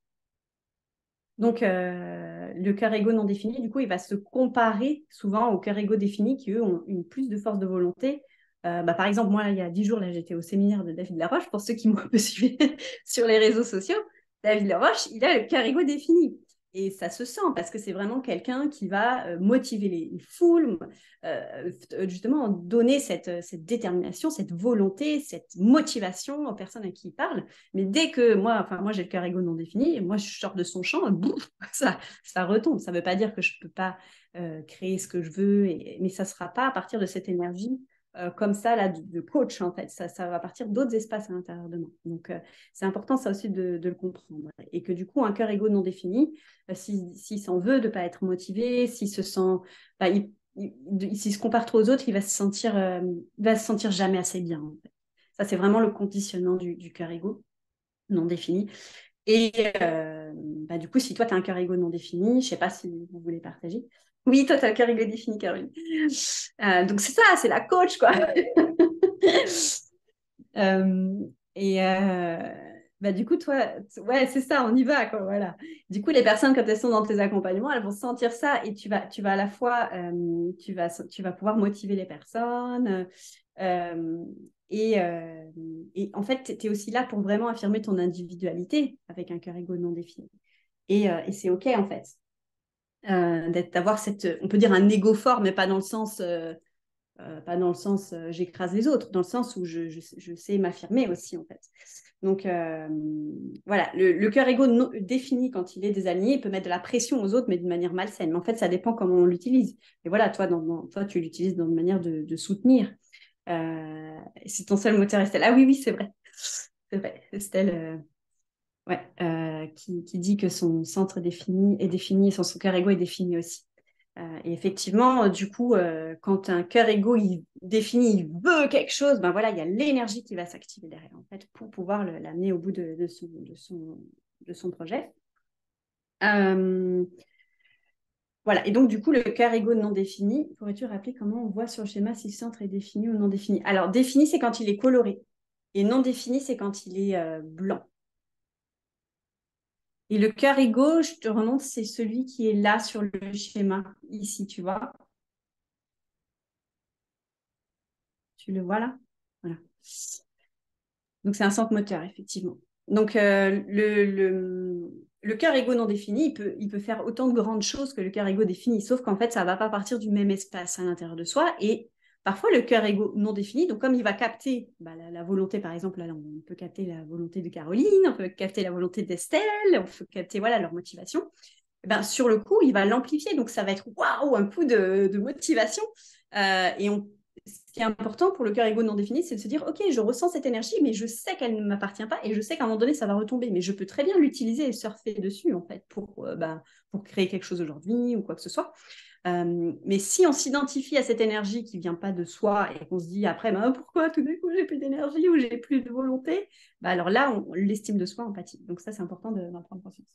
Donc, le cœur égaux non défini, du coup, il va se comparer souvent aux cœurs égaux définis qui, eux, ont une plus de force de volonté. Par exemple, moi, il y a 10 jours, là, j'étais au séminaire de David Laroche. Pour ceux qui m'ont un peu suivi sur les réseaux sociaux, David Laroche, il a le cœur égaux défini. Et ça se sent parce que c'est vraiment quelqu'un qui va motiver les foules, justement donner cette détermination, cette volonté, cette motivation aux personnes à qui il parle. Mais dès que moi j'ai le cœur égaux non défini, et moi je sors de son champ, bouf, ça retombe. Ça ne veut pas dire que je ne peux pas créer ce que je veux, mais ça ne sera pas à partir de cette énergie comme ça là, de coach en fait. Ça va partir d'autres espaces à l'intérieur de moi. Donc c'est important ça aussi de le comprendre. Et que du coup, un cœur égaux non défini, s'il s'en veut de ne pas être motivé, s'il se sent, bah, s'il se compare trop aux autres, il va se sentir jamais assez bien. En fait. Ça, c'est vraiment le conditionnement du cœur égaux non défini. Et du coup, si toi, tu as un cœur égaux non défini, je ne sais pas si vous voulez partager. Oui, toi, tu as un cœur égaux défini, Caroline. Donc, c'est ça, c'est la coach, quoi. Euh, et du coup, toi, ouais, c'est ça, on y va, quoi, voilà. Du coup, les personnes, quand elles sont dans tes accompagnements, elles vont sentir ça et tu vas à la fois, tu vas pouvoir motiver les personnes. euh, et, euh, et en fait, tu es aussi là pour vraiment affirmer ton individualité avec un cœur égaux non défini. Et c'est OK, en fait, d'avoir on peut dire un égo fort, mais pas dans le sens pas dans le sens j'écrase les autres, dans le sens où je sais m'affirmer aussi en fait. Donc voilà, le cœur égo défini quand il est désaligné, il peut mettre de la pression aux autres, mais d'une manière malsaine. Mais en fait, ça dépend comment on l'utilise. Et voilà, toi, toi tu l'utilises dans une manière de soutenir. C'est ton seul moteur, Estelle. Ah oui, oui, c'est vrai. C'est vrai, Estelle. Ouais, qui dit que son centre est défini, son cœur égo est défini aussi. Et effectivement, du coup, quand un cœur égo il définit, il veut quelque chose, ben voilà, il y a l'énergie qui va s'activer derrière, en fait, pour pouvoir l'amener au bout de son projet. Euh, voilà, et donc du coup, le cœur égo non défini, pourrais-tu rappeler comment on voit sur le schéma si le centre est défini ou non défini? Alors, défini, c'est quand il est coloré, et non défini, c'est quand il est blanc. Et le carré gauche, je te remonte, c'est celui qui est là sur le schéma, ici, tu vois. Tu le vois là? Voilà. Donc, c'est un centre moteur, effectivement. Donc, le cœur égo non défini, il peut faire autant de grandes choses que le cœur égo défini, sauf qu'en fait, ça ne va pas partir du même espace à l'intérieur de soi. Et parfois, le cœur égo non défini, donc comme il va capter la volonté, par exemple, là, on peut capter la volonté de Caroline, on peut capter la volonté d'Estelle, on peut capter voilà, leur motivation. Sur le coup, il va l'amplifier. Donc, ça va être waouh, un coup de motivation. Et ce qui est important pour le cœur égo non défini, c'est de se dire, OK, je ressens cette énergie, mais je sais qu'elle ne m'appartient pas et je sais qu'à un moment donné, ça va retomber. Mais je peux très bien l'utiliser et surfer dessus, en fait, pour créer quelque chose aujourd'hui ou quoi que ce soit. Mais si on s'identifie à cette énergie qui ne vient pas de soi et qu'on se dit après, pourquoi tout d'un coup j'ai plus d'énergie ou j'ai plus de volonté, alors là, l'estime de soi en pâtit. Donc ça, c'est important d'en prendre conscience.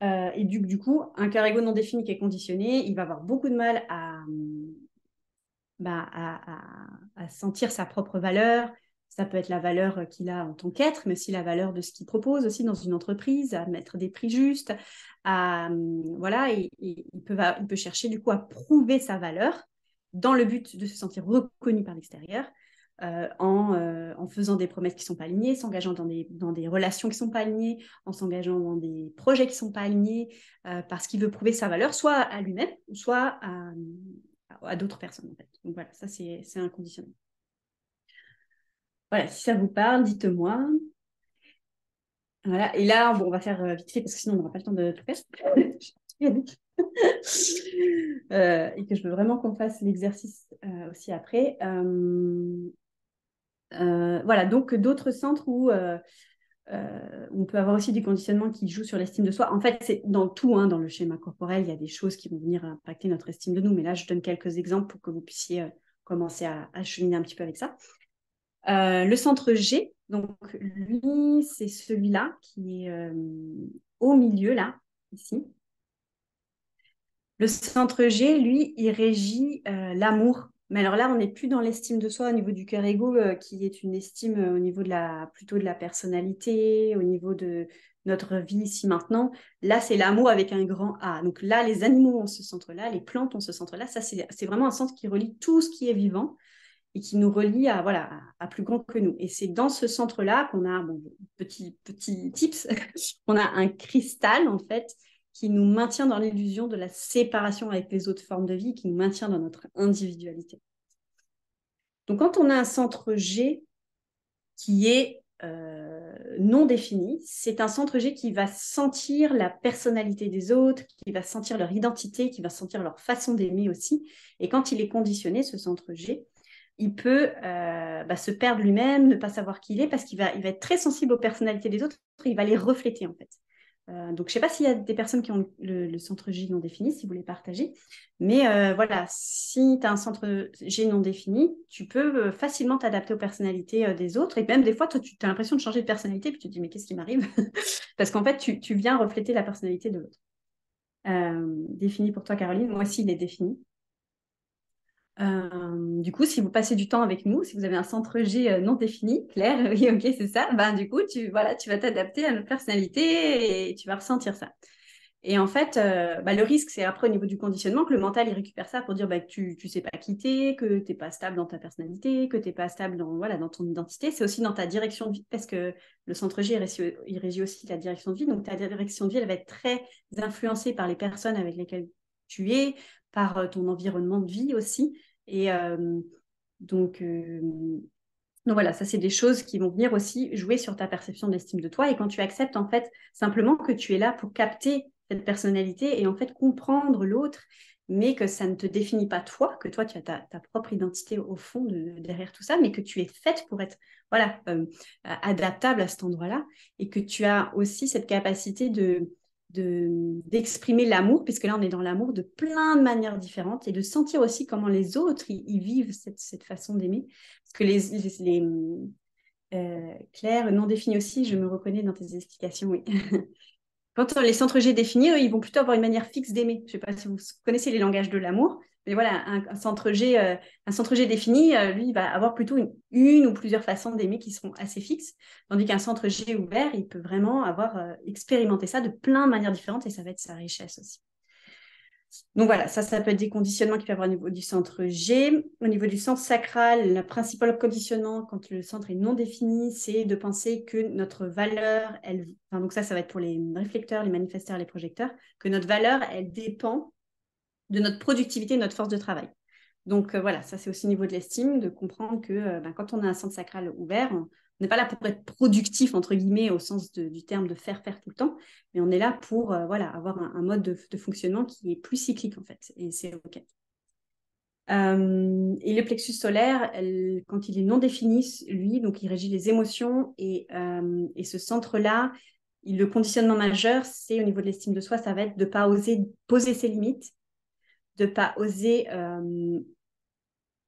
Et du coup, un cœur égo non défini qui est conditionné, il va avoir beaucoup de mal à sentir sa propre valeur. Ça peut être la valeur qu'il a en tant qu'être, mais aussi la valeur de ce qu'il propose aussi dans une entreprise, à mettre des prix justes. Voilà, et il peut chercher du coup à prouver sa valeur dans le but de se sentir reconnu par l'extérieur. En faisant des promesses qui ne sont pas alignées, s'engageant dans des relations qui ne sont pas alignées, en s'engageant dans des projets qui ne sont pas alignés, parce qu'il veut prouver sa valeur, soit à lui-même, soit à d'autres personnes. En fait. Donc voilà, ça c'est un conditionnement. Voilà, si ça vous parle, dites-moi. Voilà, et là, bon, on va faire vite fait parce que sinon on n'aura pas le temps de tout faire. Et que je veux vraiment qu'on fasse l'exercice aussi après. Voilà, donc d'autres centres où on peut avoir aussi des conditionnements qui jouent sur l'estime de soi. En fait, c'est dans tout, hein, dans le schéma corporel, il y a des choses qui vont venir impacter notre estime de nous. Mais là, je donne quelques exemples pour que vous puissiez commencer à cheminer un petit peu avec ça. Le centre G, donc lui, c'est celui-là qui est au milieu, là, ici. Le centre G, lui, il régit l'amour. Mais alors là, on n'est plus dans l'estime de soi au niveau du cœur-ego, qui est une estime au niveau plutôt de la personnalité, au niveau de notre vie ici maintenant. Là, c'est l'amour avec un grand A. Donc là, les animaux ont ce centre-là, les plantes ont ce centre-là. Ça, c'est vraiment un centre qui relie tout ce qui est vivant et qui nous relie à, voilà, à plus grand que nous. Et c'est dans ce centre-là qu'on a, bon, petit tips, on a un cristal, en fait, qui nous maintient dans l'illusion de la séparation avec les autres formes de vie, qui nous maintient dans notre individualité. Donc, quand on a un centre G qui est non défini, c'est un centre G qui va sentir la personnalité des autres, qui va sentir leur identité, qui va sentir leur façon d'aimer aussi. Et quand il est conditionné, ce centre G, il peut se perdre lui-même, ne pas savoir qui il est, parce il va être très sensible aux personnalités des autres, il va les refléter en fait. Donc, je ne sais pas s'il y a des personnes qui ont le centre G non défini, si vous les partagez. Mais voilà, si tu as un centre G non défini, tu peux facilement t'adapter aux personnalités des autres. Et même des fois, toi, tu as l'impression de changer de personnalité, puis tu te dis, mais qu'est-ce qui m'arrive? Parce qu'en fait, tu viens refléter la personnalité de l'autre. Défini pour toi, Caroline. Moi aussi, il est défini. Du coup, si vous passez du temps avec nous, si vous avez un centre G non défini, Claire, oui, ok, c'est ça, ben, du coup, tu vas t'adapter à notre personnalité et tu vas ressentir ça. Et en fait, le risque, c'est après au niveau du conditionnement que le mental, il récupère ça pour dire que tu ne sais pas quitter, que tu n'es pas stable dans ta personnalité, que tu n'es pas stable dans ton identité. C'est aussi dans ta direction de vie, parce que le centre G, il régit aussi la direction de vie. Donc, ta direction de vie, elle va être très influencée par les personnes avec lesquelles tu es, par ton environnement de vie aussi. Et donc, euh, donc voilà, ça c'est des choses qui vont venir aussi jouer sur ta perception de l'estime de toi. Et quand tu acceptes en fait simplement que tu es là pour capter cette personnalité et en fait comprendre l'autre, mais que ça ne te définit pas toi, que toi tu as ta propre identité au fond derrière tout ça, mais que tu es faite pour être voilà adaptable à cet endroit-là et que tu as aussi cette capacité d'exprimer l'amour, puisque là on est dans l'amour de plein de manières différentes et de sentir aussi comment les autres ils vivent cette façon d'aimer. Parce que Claire, non définis aussi, je me reconnais dans tes explications, oui. Quand les centres G définis, eux, ils vont plutôt avoir une manière fixe d'aimer. Je ne sais pas si vous connaissez les langages de l'amour, mais voilà, un centre G défini, lui, il va avoir plutôt une ou plusieurs façons d'aimer qui seront assez fixes, tandis qu'un centre G ouvert, il peut vraiment avoir expérimenté ça de plein de manières différentes et ça va être sa richesse aussi. Donc voilà, ça peut être des conditionnements qu'il peut y avoir au niveau du centre G. Au niveau du centre sacral, le principal conditionnement, quand le centre est non défini, c'est de penser que notre valeur, donc ça va être pour les réflecteurs, les manifesteurs, les projecteurs, que notre valeur, elle dépend de notre productivité, de notre force de travail. Donc voilà, ça c'est aussi au niveau de l'estime, de comprendre que quand on a un centre sacral ouvert, on n'est pas là pour être productif, entre guillemets, au sens du terme de faire tout le temps, mais on est là pour avoir un mode de fonctionnement qui est plus cyclique en fait, et c'est OK. Et le plexus solaire, quand il est non défini, lui, donc il régit les émotions, et ce centre-là, le conditionnement majeur, c'est au niveau de l'estime de soi, ça va être de ne pas oser poser ses limites, de ne pas oser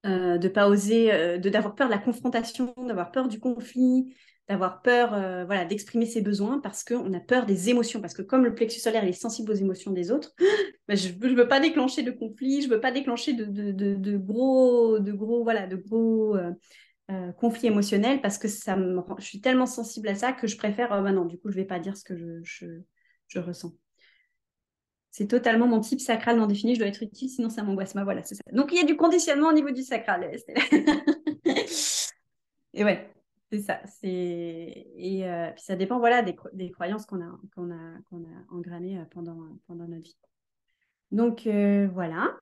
d'avoir peur de la confrontation, d'avoir peur du conflit, d'avoir peur d'exprimer ses besoins parce qu'on a peur des émotions. Parce que comme le plexus solaire il est sensible aux émotions des autres, je ne veux pas déclencher de conflit, je ne veux pas déclencher de gros conflits émotionnels parce que je suis tellement sensible à ça que je préfère, non, du coup, je ne vais pas dire ce que je ressens. C'est totalement mon type sacral non défini, je dois être utile, sinon ça m'angoisse. Voilà, c'est ça. Donc il y a du conditionnement au niveau du sacral. Et ouais, c'est ça. Et puis ça dépend voilà, des croyances qu'on a engranées pendant notre vie. Donc voilà.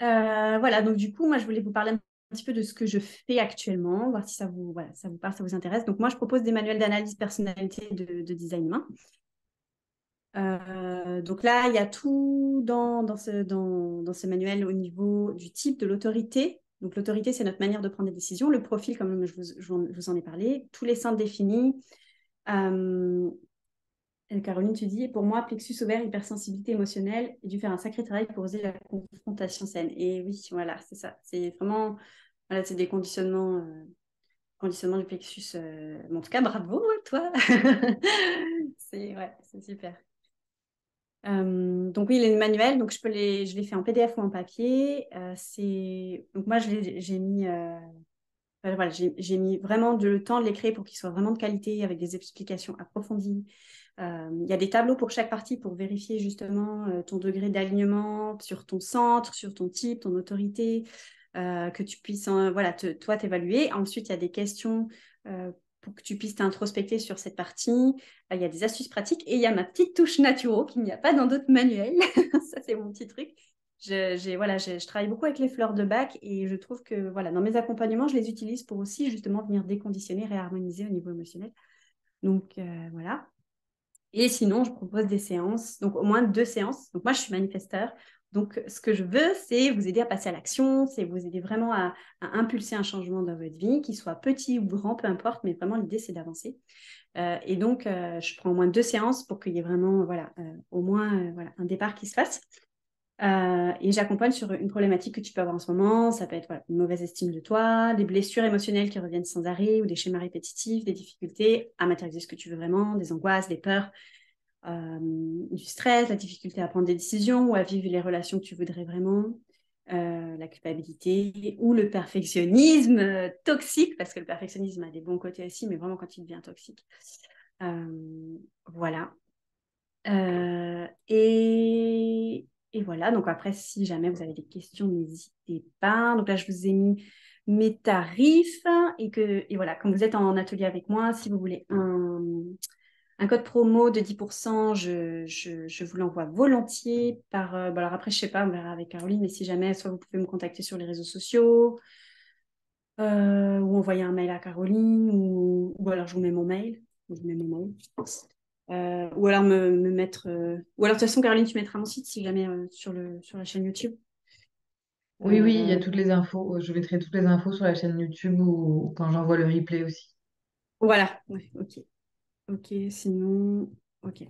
Voilà, donc du coup, moi je voulais vous parler un petit peu de ce que je fais actuellement, voir si ça vous parle, ça vous intéresse. Donc moi je propose des manuels d'analyse personnalité de design humain. Donc là, il y a tout dans ce manuel au niveau du type de l'autorité. Donc l'autorité, c'est notre manière de prendre des décisions. Le profil, comme je vous en ai parlé, tous les centres définis. Euh, Caroline, tu dis, pour moi, plexus ouvert, hypersensibilité émotionnelle, j'ai dû faire un sacré travail pour oser la confrontation saine. Et oui, voilà, c'est ça. C'est vraiment, voilà, c'est des conditionnements du plexus. Mais en tout cas, bravo à toi. C'est ouais, c'est super. Donc oui, les manuels, donc je les fais en PDF ou en papier. Donc moi j'ai mis voilà, j'ai mis vraiment le temps de les créer pour qu'ils soient vraiment de qualité avec des explications approfondies. Il y a des tableaux pour chaque partie pour vérifier justement ton degré d'alignement sur ton centre, sur ton type, ton autorité, que tu puisses voilà, toi t'évaluer. Ensuite, il y a des questions pour que tu puisses t'introspecter sur cette partie. Il y a des astuces pratiques et il y a ma petite touche naturo qu'il n'y a pas dans d'autres manuels. Ça, c'est mon petit truc. Voilà, je travaille beaucoup avec les fleurs de bac et je trouve que voilà, dans mes accompagnements, je les utilise pour aussi justement venir déconditionner, réharmoniser au niveau émotionnel. Donc voilà. Et sinon, je propose des séances, donc au moins 2 séances. Donc moi, je suis manifesteur. Donc ce que je veux, c'est vous aider à passer à l'action, c'est vous aider vraiment à impulser un changement dans votre vie, qu'il soit petit ou grand, peu importe, mais vraiment l'idée, c'est d'avancer. Et donc, je prends au moins 2 séances pour qu'il y ait vraiment, voilà, au moins voilà, un départ qui se fasse. Et j'accompagne sur une problématique que tu peux avoir en ce moment. Ça peut être voilà, une mauvaise estime de toi, des blessures émotionnelles qui reviennent sans arrêt ou des schémas répétitifs, des difficultés à matérialiser ce que tu veux vraiment, des angoisses, des peurs, du stress, la difficulté à prendre des décisions ou à vivre les relations que tu voudrais vraiment, la culpabilité ou le perfectionnisme toxique, parce que le perfectionnisme a des bons côtés aussi, mais vraiment quand il devient toxique. Voilà. Et voilà, donc après, si jamais vous avez des questions, n'hésitez pas. Donc là, je vous ai mis mes tarifs et voilà, quand vous êtes en atelier avec moi, si vous voulez un code promo de 10%, je vous l'envoie volontiers bon, alors après, je sais pas, on verra avec Caroline, mais si jamais, soit vous pouvez me contacter sur les réseaux sociaux ou envoyer un mail à Caroline ou alors je vous mets mon mail. Je vous mets mon mail. Ou alors me mettre. Ou alors, de toute façon, Caroline, tu mettras mon site si jamais sur la chaîne YouTube. Oui, oui, il y a Euh, toutes les infos. Je mettrai toutes les infos sur la chaîne YouTube ou quand j'envoie le replay aussi. voilà. Ouais, ok. Ok, sinon. Ok.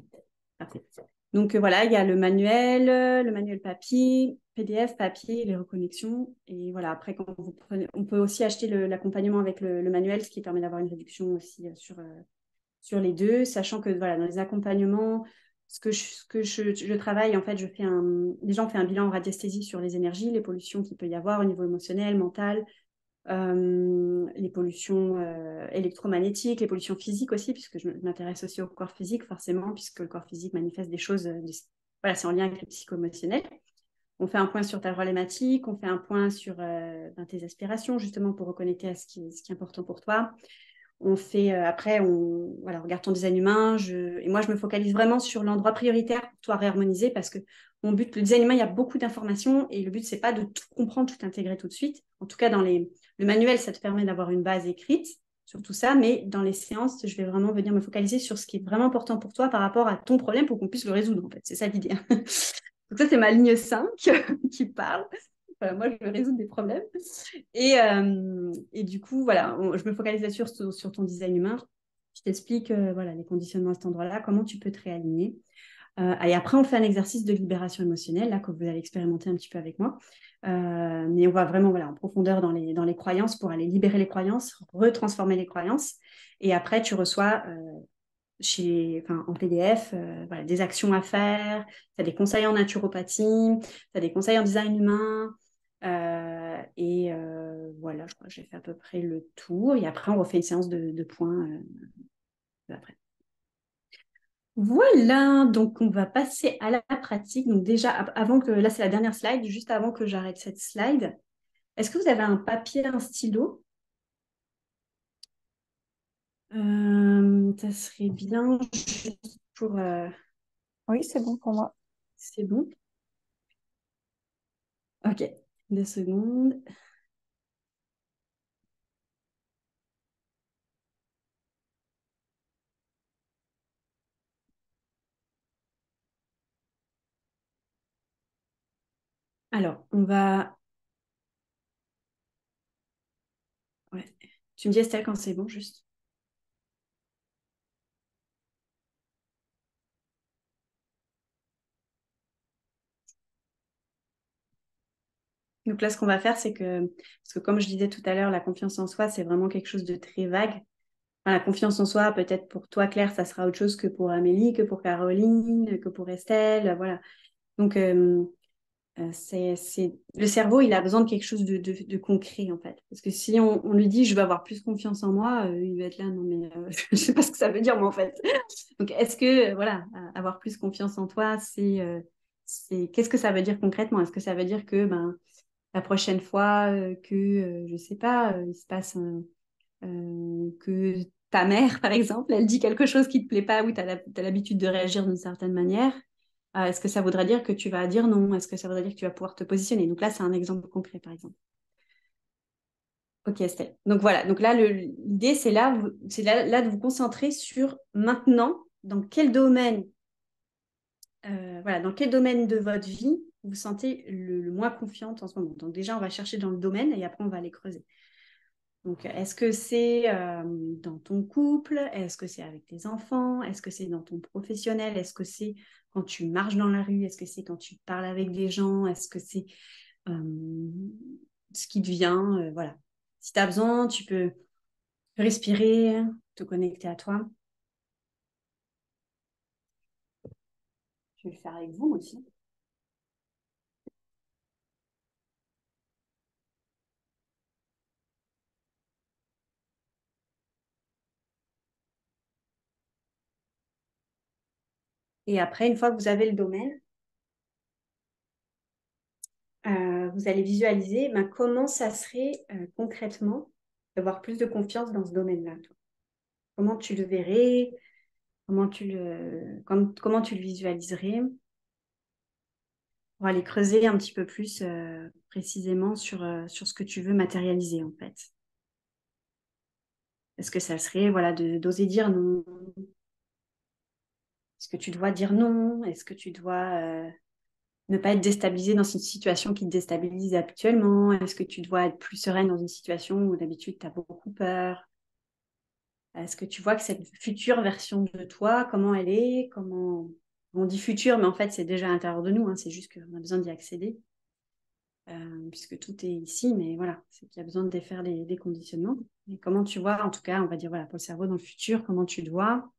Parfait. Donc voilà, il y a le manuel papier, PDF, papier, les reconnexions. Et voilà, après, quand vous prenez, on peut aussi acheter l'accompagnement avec le manuel, ce qui permet d'avoir une réduction aussi sur les deux, sachant que voilà, dans les accompagnements, je travaille, en fait, déjà on fait un bilan en radiesthésie sur les énergies, les pollutions qu'il peut y avoir au niveau émotionnel, mental, les pollutions électromagnétiques, les pollutions physiques aussi, puisque je m'intéresse aussi au corps physique, forcément, puisque le corps physique manifeste des choses, voilà, c'est en lien avec le psycho-émotionnel. On fait un point sur ta problématique, on fait un point sur tes aspirations, justement, pour reconnecter à ce qui est important pour toi. On fait après, voilà, on regarde ton design humain. Et moi, je me focalise vraiment sur l'endroit prioritaire pour toi réharmoniser parce que mon but, le design humain, il y a beaucoup d'informations et le but, c'est pas de tout comprendre, tout intégrer tout de suite. En tout cas, le manuel, ça te permet d'avoir une base écrite sur tout ça, mais dans les séances, je vais vraiment venir me focaliser sur ce qui est vraiment important pour toi par rapport à ton problème pour qu'on puisse le résoudre, en fait. C'est ça l'idée. Donc ça, c'est ma ligne 5 qui parle. Voilà, moi, je veux résoudre des problèmes. Et du coup, voilà, je me focalise sur ton design humain. Je t'explique voilà, les conditionnements à cet endroit-là, comment tu peux te réaligner. Et après, on fait un exercice de libération émotionnelle, là, que vous allez expérimenter un petit peu avec moi. Mais on va vraiment voilà, en profondeur dans les croyances pour aller libérer les croyances, retransformer les croyances. Et après, tu reçois en PDF voilà, des actions à faire, tu as des conseils en naturopathie, tu as des conseils en design humain. Voilà, je crois que j'ai fait à peu près le tour. Et après, on refait une séance de points après. Voilà, donc on va passer à la pratique. Donc déjà, avant que, là c'est la dernière slide, juste avant que j'arrête cette slide, est-ce que vous avez un papier, un stylo? Ça serait bien juste pour... Oui, c'est bon pour moi. c'est bon? Ok, 2 secondes. Alors, on va... Ouais. Tu me dis, Estelle, quand c'est bon, juste. Donc là, ce qu'on va faire, c'est que... Parce que comme je disais tout à l'heure, la confiance en soi, c'est vraiment quelque chose de très vague. Enfin, la confiance en soi, peut-être pour toi, Claire, ça sera autre chose que pour Amélie, que pour Caroline, que pour Estelle, voilà. Donc, le cerveau, il a besoin de quelque chose de concret, en fait. Parce que si on lui dit, je veux avoir plus confiance en moi, il va être là, non, mais je ne sais pas ce que ça veut dire, moi, en fait. Donc, est-ce que, voilà, avoir plus confiance en toi, qu'est-ce que ça veut dire concrètement? Est-ce que ça veut dire que, ben, la prochaine fois je ne sais pas, il se passe que ta mère, par exemple, elle dit quelque chose qui ne te plaît pas ou tu as l'habitude de réagir d'une certaine manière, est-ce que ça voudrait dire que tu vas dire non? Est-ce que ça voudrait dire que tu vas pouvoir te positionner? Donc là, c'est un exemple concret, par exemple. Ok, Estelle. Donc voilà, donc là, l'idée, c'est là de vous concentrer sur maintenant, dans quel domaine, voilà, dans quel domaine de votre vie vous vous sentez le moins confiante en ce moment. Donc déjà, on va chercher dans le domaine et après, on va aller creuser. Donc, est-ce que c'est dans ton couple? Est-ce que c'est avec tes enfants? Est-ce que c'est dans ton professionnel? Est-ce que c'est quand tu marches dans la rue? Est-ce que c'est quand tu parles avec des gens? Est-ce que c'est euh, ce qui te vient? Voilà. Si tu as besoin, tu peux respirer, te connecter à toi. Je vais le faire avec vous aussi. Et après, une fois que vous avez le domaine, vous allez visualiser comment ça serait concrètement d'avoir plus de confiance dans ce domaine-là. Comment tu le verrais? Comment tu le visualiserais pour aller creuser un petit peu plus précisément sur ce que tu veux matérialiser en fait. Est-ce que ça serait voilà, d'oser dire non? Est-ce que tu dois dire non? Est-ce que tu dois ne pas être déstabilisé dans une situation qui te déstabilise actuellement? Est-ce que tu dois être plus sereine dans une situation où d'habitude tu as beaucoup peur? Est-ce que tu vois que cette future version de toi, comment elle est? On dit futur, mais en fait, c'est déjà à l'intérieur de nous. Hein, c'est juste qu'on a besoin d'y accéder, puisque tout est ici. Mais voilà, c'est qu'il y a besoin de défaire des conditionnements. Et comment tu vois, en tout cas, on va dire, voilà, pour le cerveau dans le futur, comment tu dois.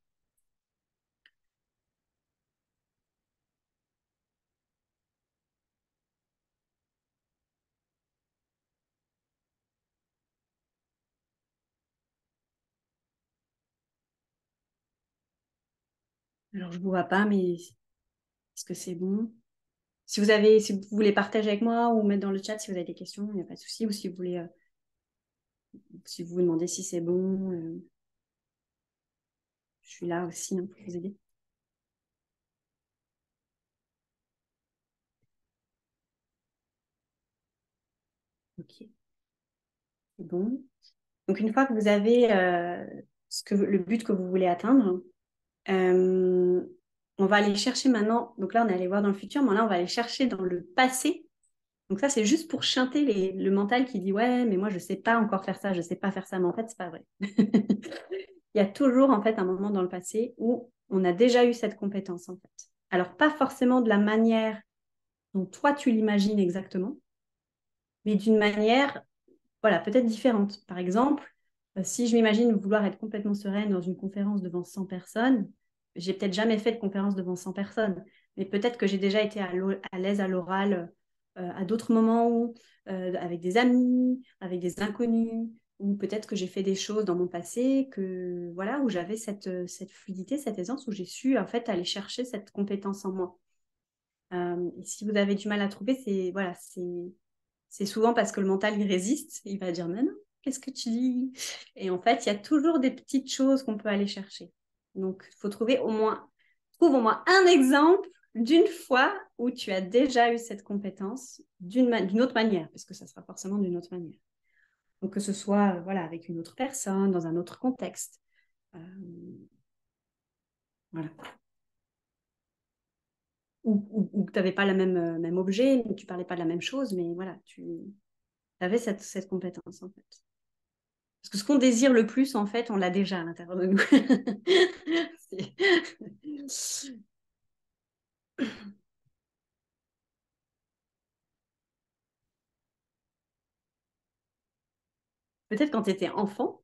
Alors, je ne vous vois pas, mais est-ce que c'est bon? Si vous voulez partager avec moi ou mettre dans le chat si vous avez des questions, il n'y a pas de souci. Ou si vous voulez, si vous vous demandez si c'est bon, je suis là aussi hein, pour vous aider. Ok, c'est bon. Donc, une fois que vous avez le but que vous voulez atteindre, euh, on va aller chercher maintenant. Donc là, on est allé voir dans le futur, mais là, on va aller chercher dans le passé. Donc ça, c'est juste pour chanter le mental qui dit ouais, mais moi, je ne sais pas encore faire ça, je ne sais pas faire ça. Mais en fait, c'est pas vrai. Il y a toujours en fait un moment dans le passé où on a déjà eu cette compétence en fait. Alors pas forcément de la manière dont toi tu l'imagines exactement, mais d'une manière voilà, peut-être différente. Par exemple, si je m'imagine vouloir être complètement sereine dans une conférence devant 100 personnes, j'ai peut-être jamais fait de conférence devant 100 personnes, mais peut-être que j'ai déjà été à l'aise à l'oral à d'autres moments où, avec des amis, avec des inconnus, ou peut-être que j'ai fait des choses dans mon passé que voilà où j'avais cette fluidité, cette aisance, où j'ai su en fait aller chercher cette compétence en moi. Et si vous avez du mal à trouver, c'est souvent parce que le mental, il résiste. Il va dire, mais non, qu'est-ce que tu dis? Et en fait, il y a toujours des petites choses qu'on peut aller chercher. Donc, il faut trouve au moins un exemple d'une fois où tu as déjà eu cette compétence d'une autre manière, parce que ça sera forcément d'une autre manière. Donc, que ce soit voilà, avec une autre personne, dans un autre contexte. Euh, voilà. ou que tu n'avais pas le même objet, mais tu parlais pas de la même chose, mais voilà, tu avais cette compétence en fait. Parce que ce qu'on désire le plus, en fait, on l'a déjà à l'intérieur de nous. Peut-être quand tu étais enfant,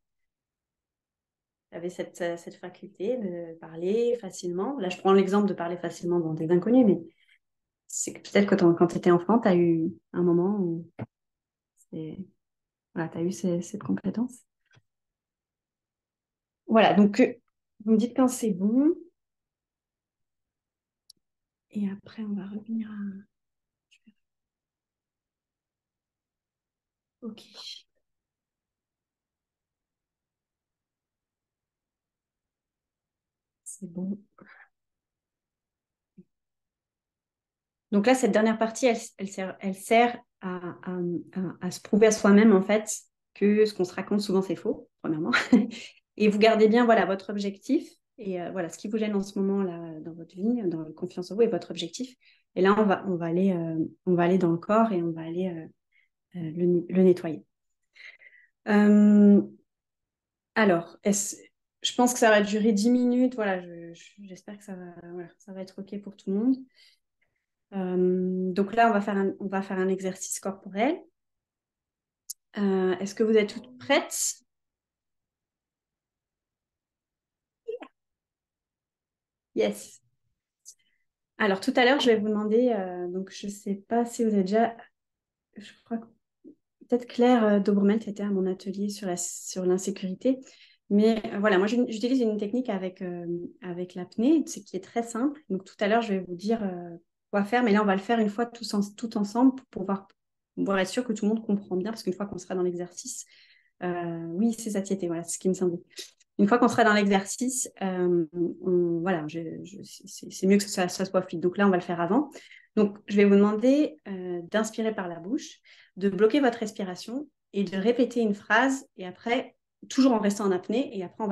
tu avais cette faculté de parler facilement. Là, je prends l'exemple de parler facilement dans des inconnus, mais c'est que peut-être que quand tu étais enfant, tu as eu un moment où voilà, tu as eu cette compétence. Voilà, donc vous me dites quand c'est bon. Et après, on va revenir à... Ok, c'est bon. Donc là, cette dernière partie, elle sert à se prouver à soi-même, en fait, que ce qu'on se raconte souvent, c'est faux, premièrement. Et vous gardez bien voilà, votre objectif et voilà, ce qui vous gêne en ce moment là, dans votre vie, dans la confiance en vous et votre objectif. Et là, on va aller dans le corps et on va aller le nettoyer. Euh, alors, je pense que ça va durer 10 minutes. Voilà, j'espère que voilà, ça va être OK pour tout le monde. Donc là, on va faire un exercice corporel. Est-ce que vous êtes toutes prêtes? Yes. Alors, tout à l'heure, je vais vous demander, donc je ne sais pas si vous avez déjà, je crois que peut-être Claire Dobermelt était à mon atelier sur l'insécurité. Mais voilà, moi, j'utilise une technique avec l'apnée, qui est très simple. Donc, tout à l'heure, je vais vous dire quoi faire. Mais là, on va le faire une fois tout ensemble pour pouvoir être sûr que tout le monde comprend bien. Parce qu'une fois qu'on sera dans l'exercice, oui, c'est satiété, voilà, c'est ce qui me semblait. Une fois qu'on sera dans l'exercice, voilà, c'est mieux que ça soit fluide. Donc là, on va le faire avant. Donc, je vais vous demander d'inspirer par la bouche, de bloquer votre respiration et de répéter une phrase. Et après, toujours en restant en apnée. Et après,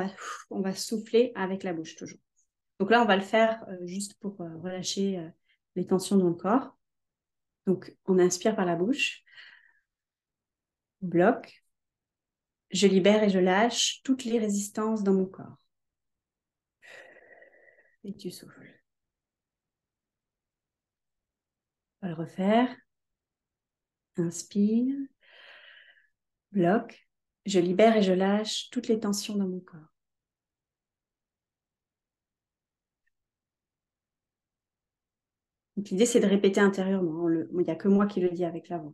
on va souffler avec la bouche, toujours. Donc là, on va le faire juste pour relâcher les tensions dans le corps. Donc, on inspire par la bouche, on bloque. Je libère et je lâche toutes les résistances dans mon corps. Et tu souffles. On va le refaire. Inspire, bloque. Je libère et je lâche toutes les tensions dans mon corps. Donc, l'idée, c'est de répéter intérieurement. Il n'y a que moi qui le dis avec la voix.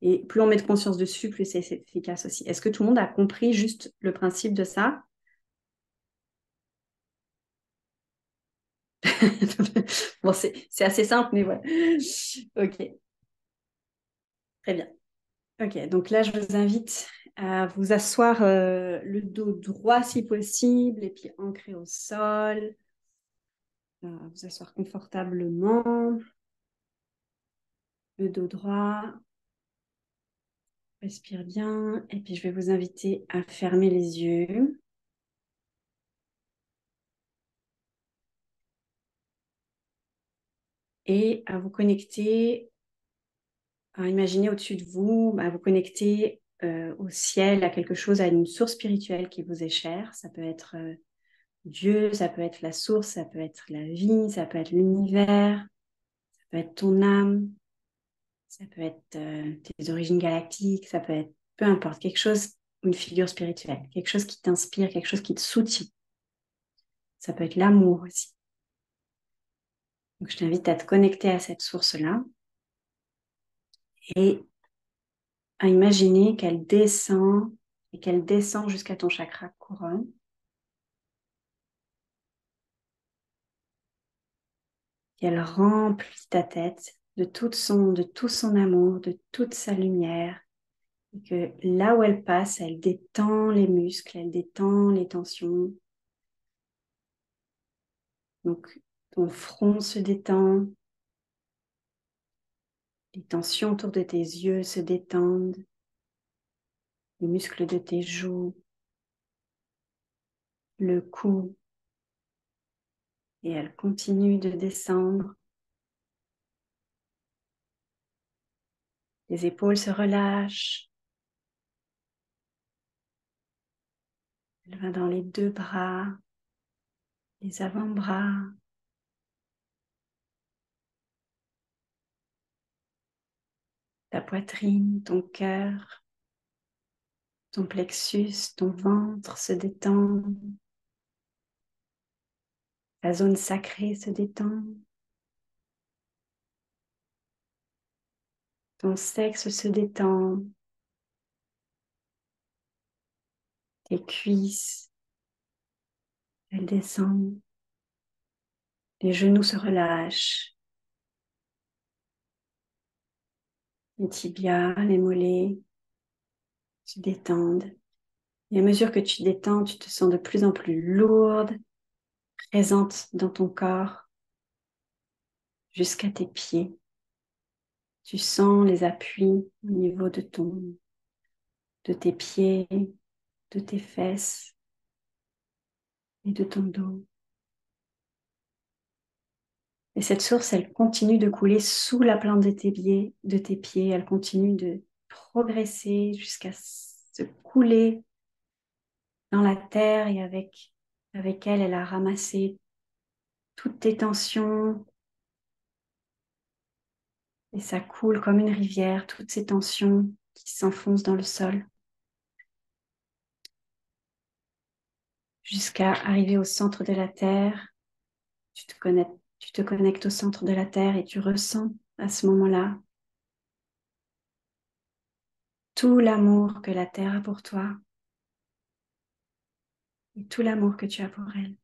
Et plus on met de conscience dessus, plus c'est efficace aussi. Est-ce que tout le monde a compris juste le principe de ça? Bon, c'est assez simple, mais voilà. Ok, très bien. Ok, donc là, je vous invite à vous asseoir le dos droit si possible et puis ancré au sol. Vous asseoir confortablement, le dos droit. Respire bien. Et puis, je vais vous inviter à fermer les yeux. Et à vous connecter, à imaginer au-dessus de vous, à vous connecter au ciel, à quelque chose, à une source spirituelle qui vous est chère. Ça peut être Dieu, ça peut être la source, ça peut être la vie, ça peut être l'univers, ça peut être ton âme, ça peut être tes origines galactiques, ça peut être peu importe, quelque chose, une figure spirituelle, quelque chose qui t'inspire, quelque chose qui te soutient. Ça peut être l'amour aussi. Donc, je t'invite à te connecter à cette source-là et à imaginer qu'elle descend et qu'elle descend jusqu'à ton chakra couronne. Qu'elle remplit ta tête de tout son amour, de toute sa lumière. Et que là où elle passe, elle détend les muscles, elle détend les tensions. Donc, ton front se détend, les tensions autour de tes yeux se détendent, les muscles de tes joues, le cou, et elle continue de descendre Les épaules se relâchent. Elle va dans les deux bras, les avant-bras. Ta poitrine, ton cœur, ton plexus, ton ventre se détend. La zone sacrée se détend. Ton sexe se détend. Tes cuisses, elles descendent. Les genoux se relâchent. Les tibias, les mollets se détendent. Et à mesure que tu détends, tu te sens de plus en plus lourde, présente dans ton corps, jusqu'à tes pieds. Tu sens les appuis au niveau de tes pieds, de tes fesses et de ton dos. Et cette source, elle continue de couler sous la plante de tes pieds. Elle continue de progresser jusqu'à se couler dans la terre et avec elle, elle a ramassé toutes tes tensions et ça coule comme une rivière, toutes ces tensions qui s'enfoncent dans le sol jusqu'à arriver au centre de la terre. Tu te connectes au centre de la terre et tu ressens à ce moment-là tout l'amour que la terre a pour toi et tout l'amour que tu as pour elle.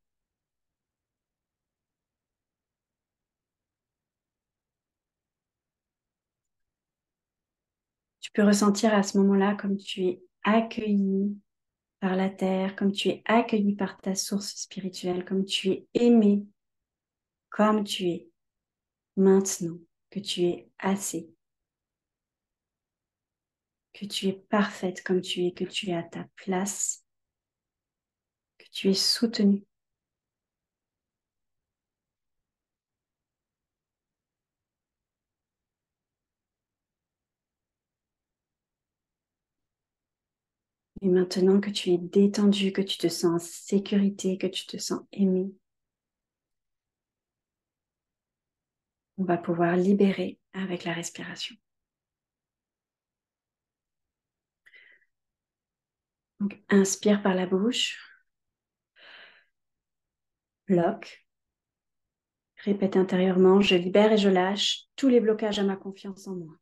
Tu peux ressentir à ce moment-là comme tu es accueilli par la terre, comme tu es accueilli par ta source spirituelle, comme tu es aimé, comme tu es maintenant, que tu es assez, que tu es parfaite comme tu es, que tu es à ta place, que tu es soutenu. Et maintenant que tu es détendu, que tu te sens en sécurité, que tu te sens aimé, on va pouvoir libérer avec la respiration. Donc, inspire par la bouche, bloque, répète intérieurement, je libère et je lâche tous les blocages à ma confiance en moi.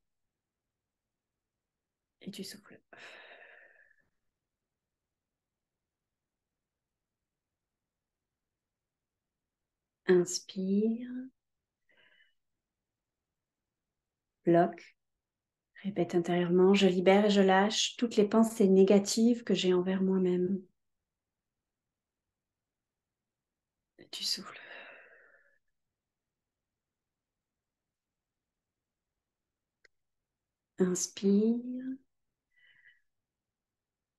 Et tu souffles. Inspire, bloque, répète intérieurement, je libère et je lâche toutes les pensées négatives que j'ai envers moi-même. Et tu souffles. Inspire,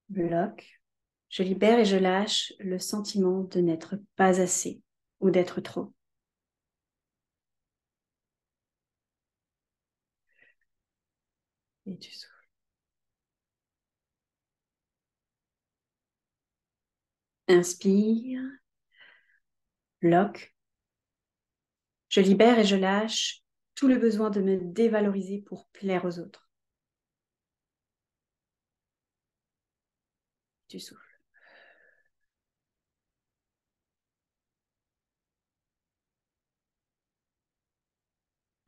bloque, je libère et je lâche le sentiment de n'être pas assez ou d'être trop. Et tu souffles. Inspire, bloque, je libère et je lâche tout le besoin de me dévaloriser pour plaire aux autres. Tu souffles.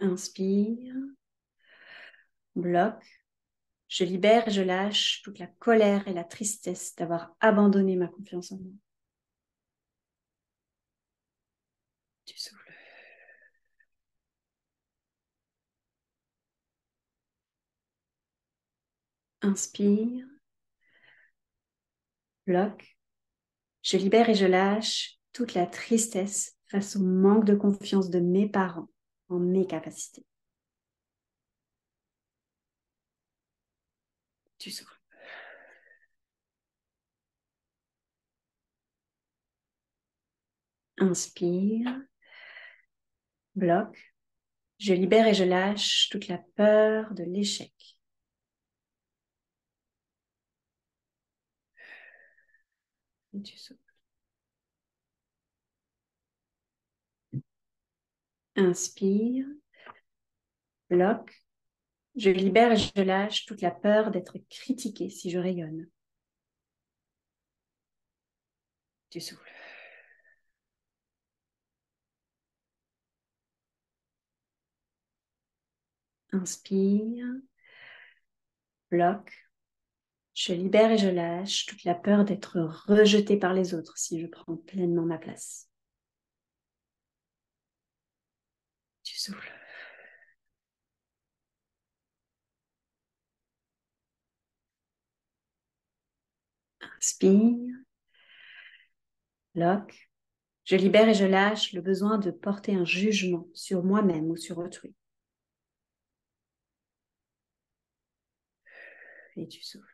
Inspire, bloque, je libère et je lâche toute la colère et la tristesse d'avoir abandonné ma confiance en moi. Tu souffles. Inspire, bloque, je libère et je lâche toute la tristesse face au manque de confiance de mes parents en mes capacités. Tu souffles. Inspire, bloque, je libère et je lâche toute la peur de l'échec Et tu souffles. Inspire, bloque. Je libère et je lâche toute la peur d'être critiquée si je rayonne. Tu souffles. Inspire, bloque. Je libère et je lâche toute la peur d'être rejetée par les autres si je prends pleinement ma place. Tu souffles. Inspire, bloque. Je libère et je lâche le besoin de porter un jugement sur moi-même ou sur autrui. Et tu souffles.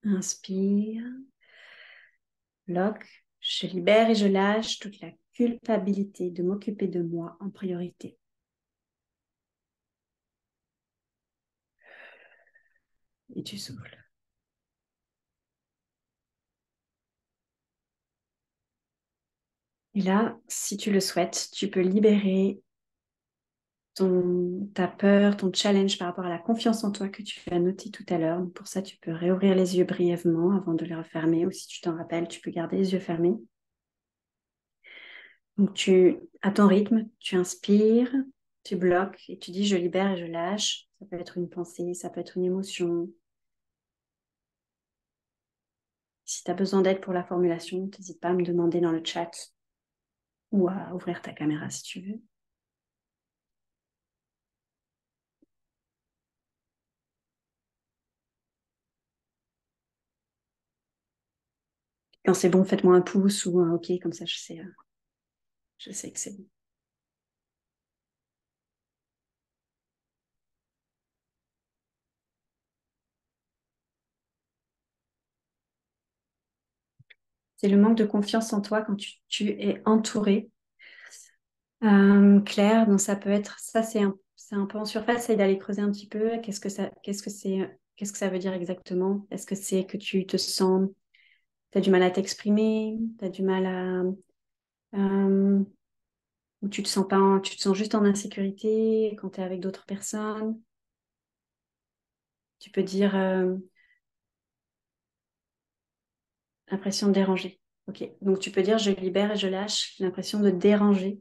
Inspire, bloque. Je libère et je lâche toute la culpabilité de m'occuper de moi en priorité. Et tu souffles. Et là, si tu le souhaites, tu peux libérer ta peur, ton challenge par rapport à la confiance en toi que tu as noté tout à l'heure. Pour ça, tu peux réouvrir les yeux brièvement avant de les refermer. Ou si tu t'en rappelles, tu peux garder les yeux fermés. Donc, à ton rythme, tu inspires, tu bloques et tu dis je libère et je lâche. Ça peut être une pensée, ça peut être une émotion. Si tu as besoin d'aide pour la formulation, n'hésite pas à me demander dans le chat ou à ouvrir ta caméra si tu veux. Quand c'est bon, faites-moi un pouce ou un OK, comme ça je sais que c'est bon. C'est le manque de confiance en toi quand tu es entouré. Claire, donc ça peut être, ça c'est un peu en surface et d'aller creuser un petit peu. Qu'est-ce que ça veut dire exactement? Est-ce que c'est que tu te sens, tu as du mal à t'exprimer, tu as du mal à, ou tu te sens pas, tu te sens juste en insécurité quand tu es avec d'autres personnes? Tu peux dire l'impression de déranger. Ok, donc tu peux dire je libère et je lâche l'impression de déranger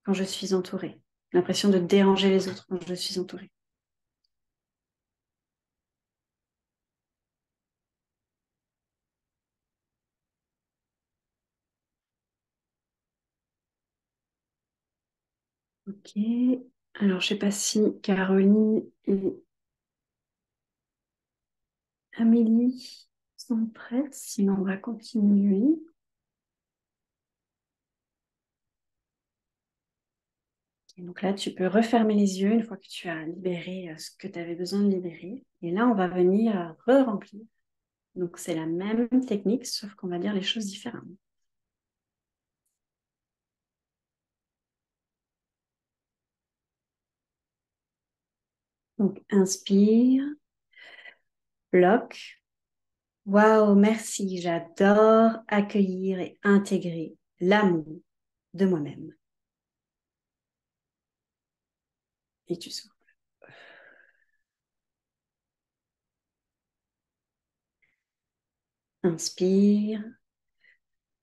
quand je suis entourée. L'impression de déranger les autres quand je suis entourée. Ok. Alors, je ne sais pas si Caroline et Amélie sont prêtes. Sinon, on va continuer. Et donc là, tu peux refermer les yeux une fois que tu as libéré ce que tu avais besoin de libérer. Et là, on va venir re-remplir. Donc, c'est la même technique, sauf qu'on va dire les choses différemment. Donc, inspire, bloque. Waouh, merci, j'adore accueillir et intégrer l'amour de moi-même. Et tu souffles. Inspire,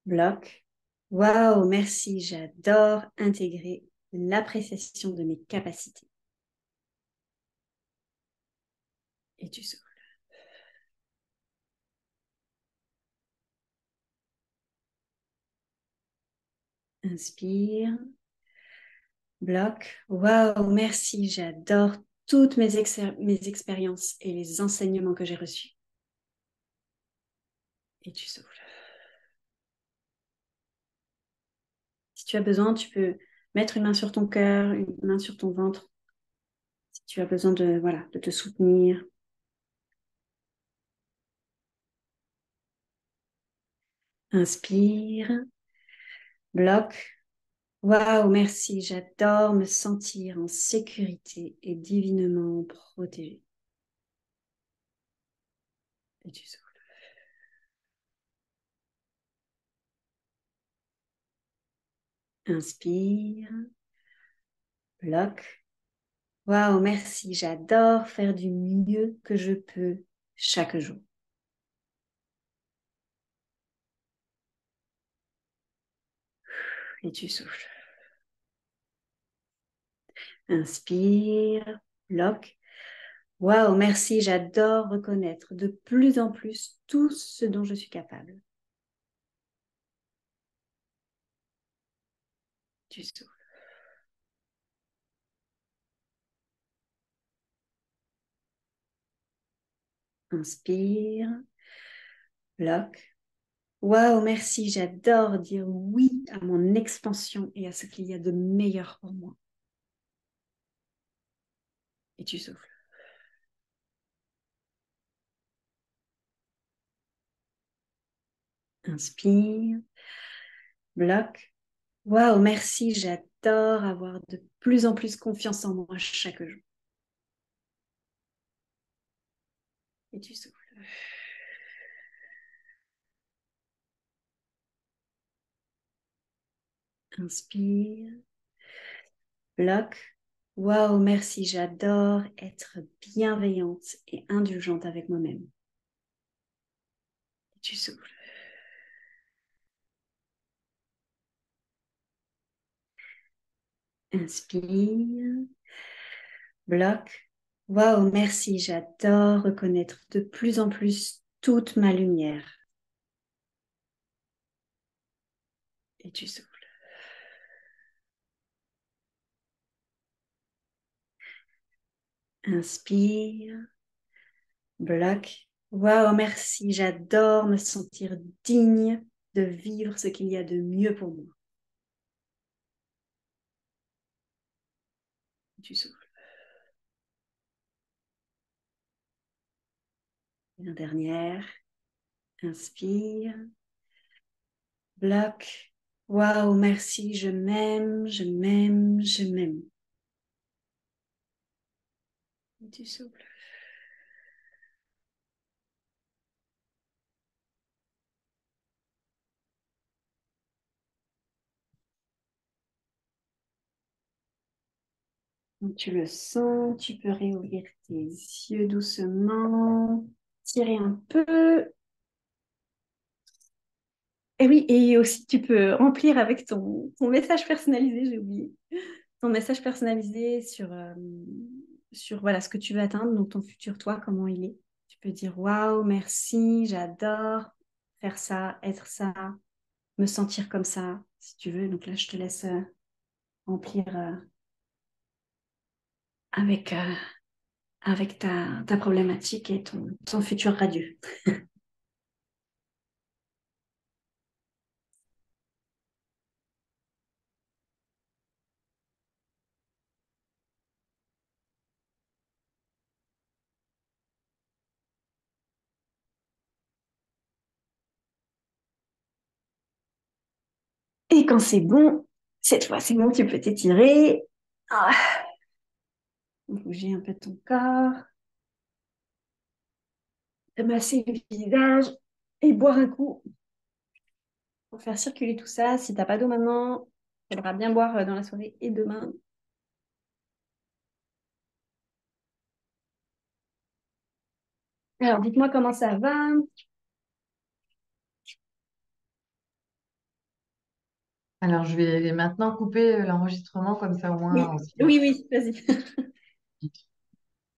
bloque. Waouh, merci, j'adore intégrer l'appréciation de mes capacités. Et tu souffles. Inspire, bloque. Waouh, merci, j'adore toutes mes expériences et les enseignements que j'ai reçus. Et tu souffles. Si tu as besoin, tu peux mettre une main sur ton cœur, une main sur ton ventre. Si tu as besoin de, voilà, de te soutenir. Inspire, bloque. Waouh, merci, j'adore me sentir en sécurité et divinement protégée. Et tu souffles. Inspire, bloque. Waouh, merci, j'adore faire du mieux que je peux chaque jour. Et tu souffles. Inspire, bloque. Waouh, merci, j'adore reconnaître de plus en plus tout ce dont je suis capable. Tu souffles. Inspire, bloque. Waouh, merci, j'adore dire oui à mon expansion et à ce qu'il y a de meilleur pour moi. Et tu souffles. Inspire, bloque. Waouh, merci, j'adore avoir de plus en plus confiance en moi chaque jour. Et tu souffles. Inspire, bloque. Waouh, merci, j'adore être bienveillante et indulgente avec moi-même. Et tu souffles. Inspire, bloque. Waouh, merci, j'adore reconnaître de plus en plus toute ma lumière. Et tu souffles. Inspire, bloque. Waouh, merci, j'adore me sentir digne de vivre ce qu'il y a de mieux pour moi. Et tu souffles. Une dernière. Inspire, bloque. Waouh, merci, je m'aime, je m'aime, je m'aime. Et tu souffles. Donc, tu le sens, tu peux réouvrir tes yeux doucement, tirer un peu. Et oui, et aussi tu peux remplir avec ton message personnalisé, j'ai oublié. Ton message personnalisé sur voilà, ce que tu veux atteindre, donc ton futur toi, comment il est. Tu peux dire waouh, merci, j'adore faire ça, être ça, me sentir comme ça, si tu veux. Donc là, je te laisse remplir avec, avec ta problématique et ton futur radieux. Et quand c'est bon, cette fois, c'est bon, tu peux t'étirer. Ah, bouger un peu ton corps, te masser le visage et boire un coup pour faire circuler tout ça. Si t'as pas d'eau maintenant, tu devras bien boire dans la soirée et demain. Alors, dites-moi comment ça va. Alors, je vais maintenant couper l'enregistrement comme ça au moins Oui, on se oui, oui, vas-y.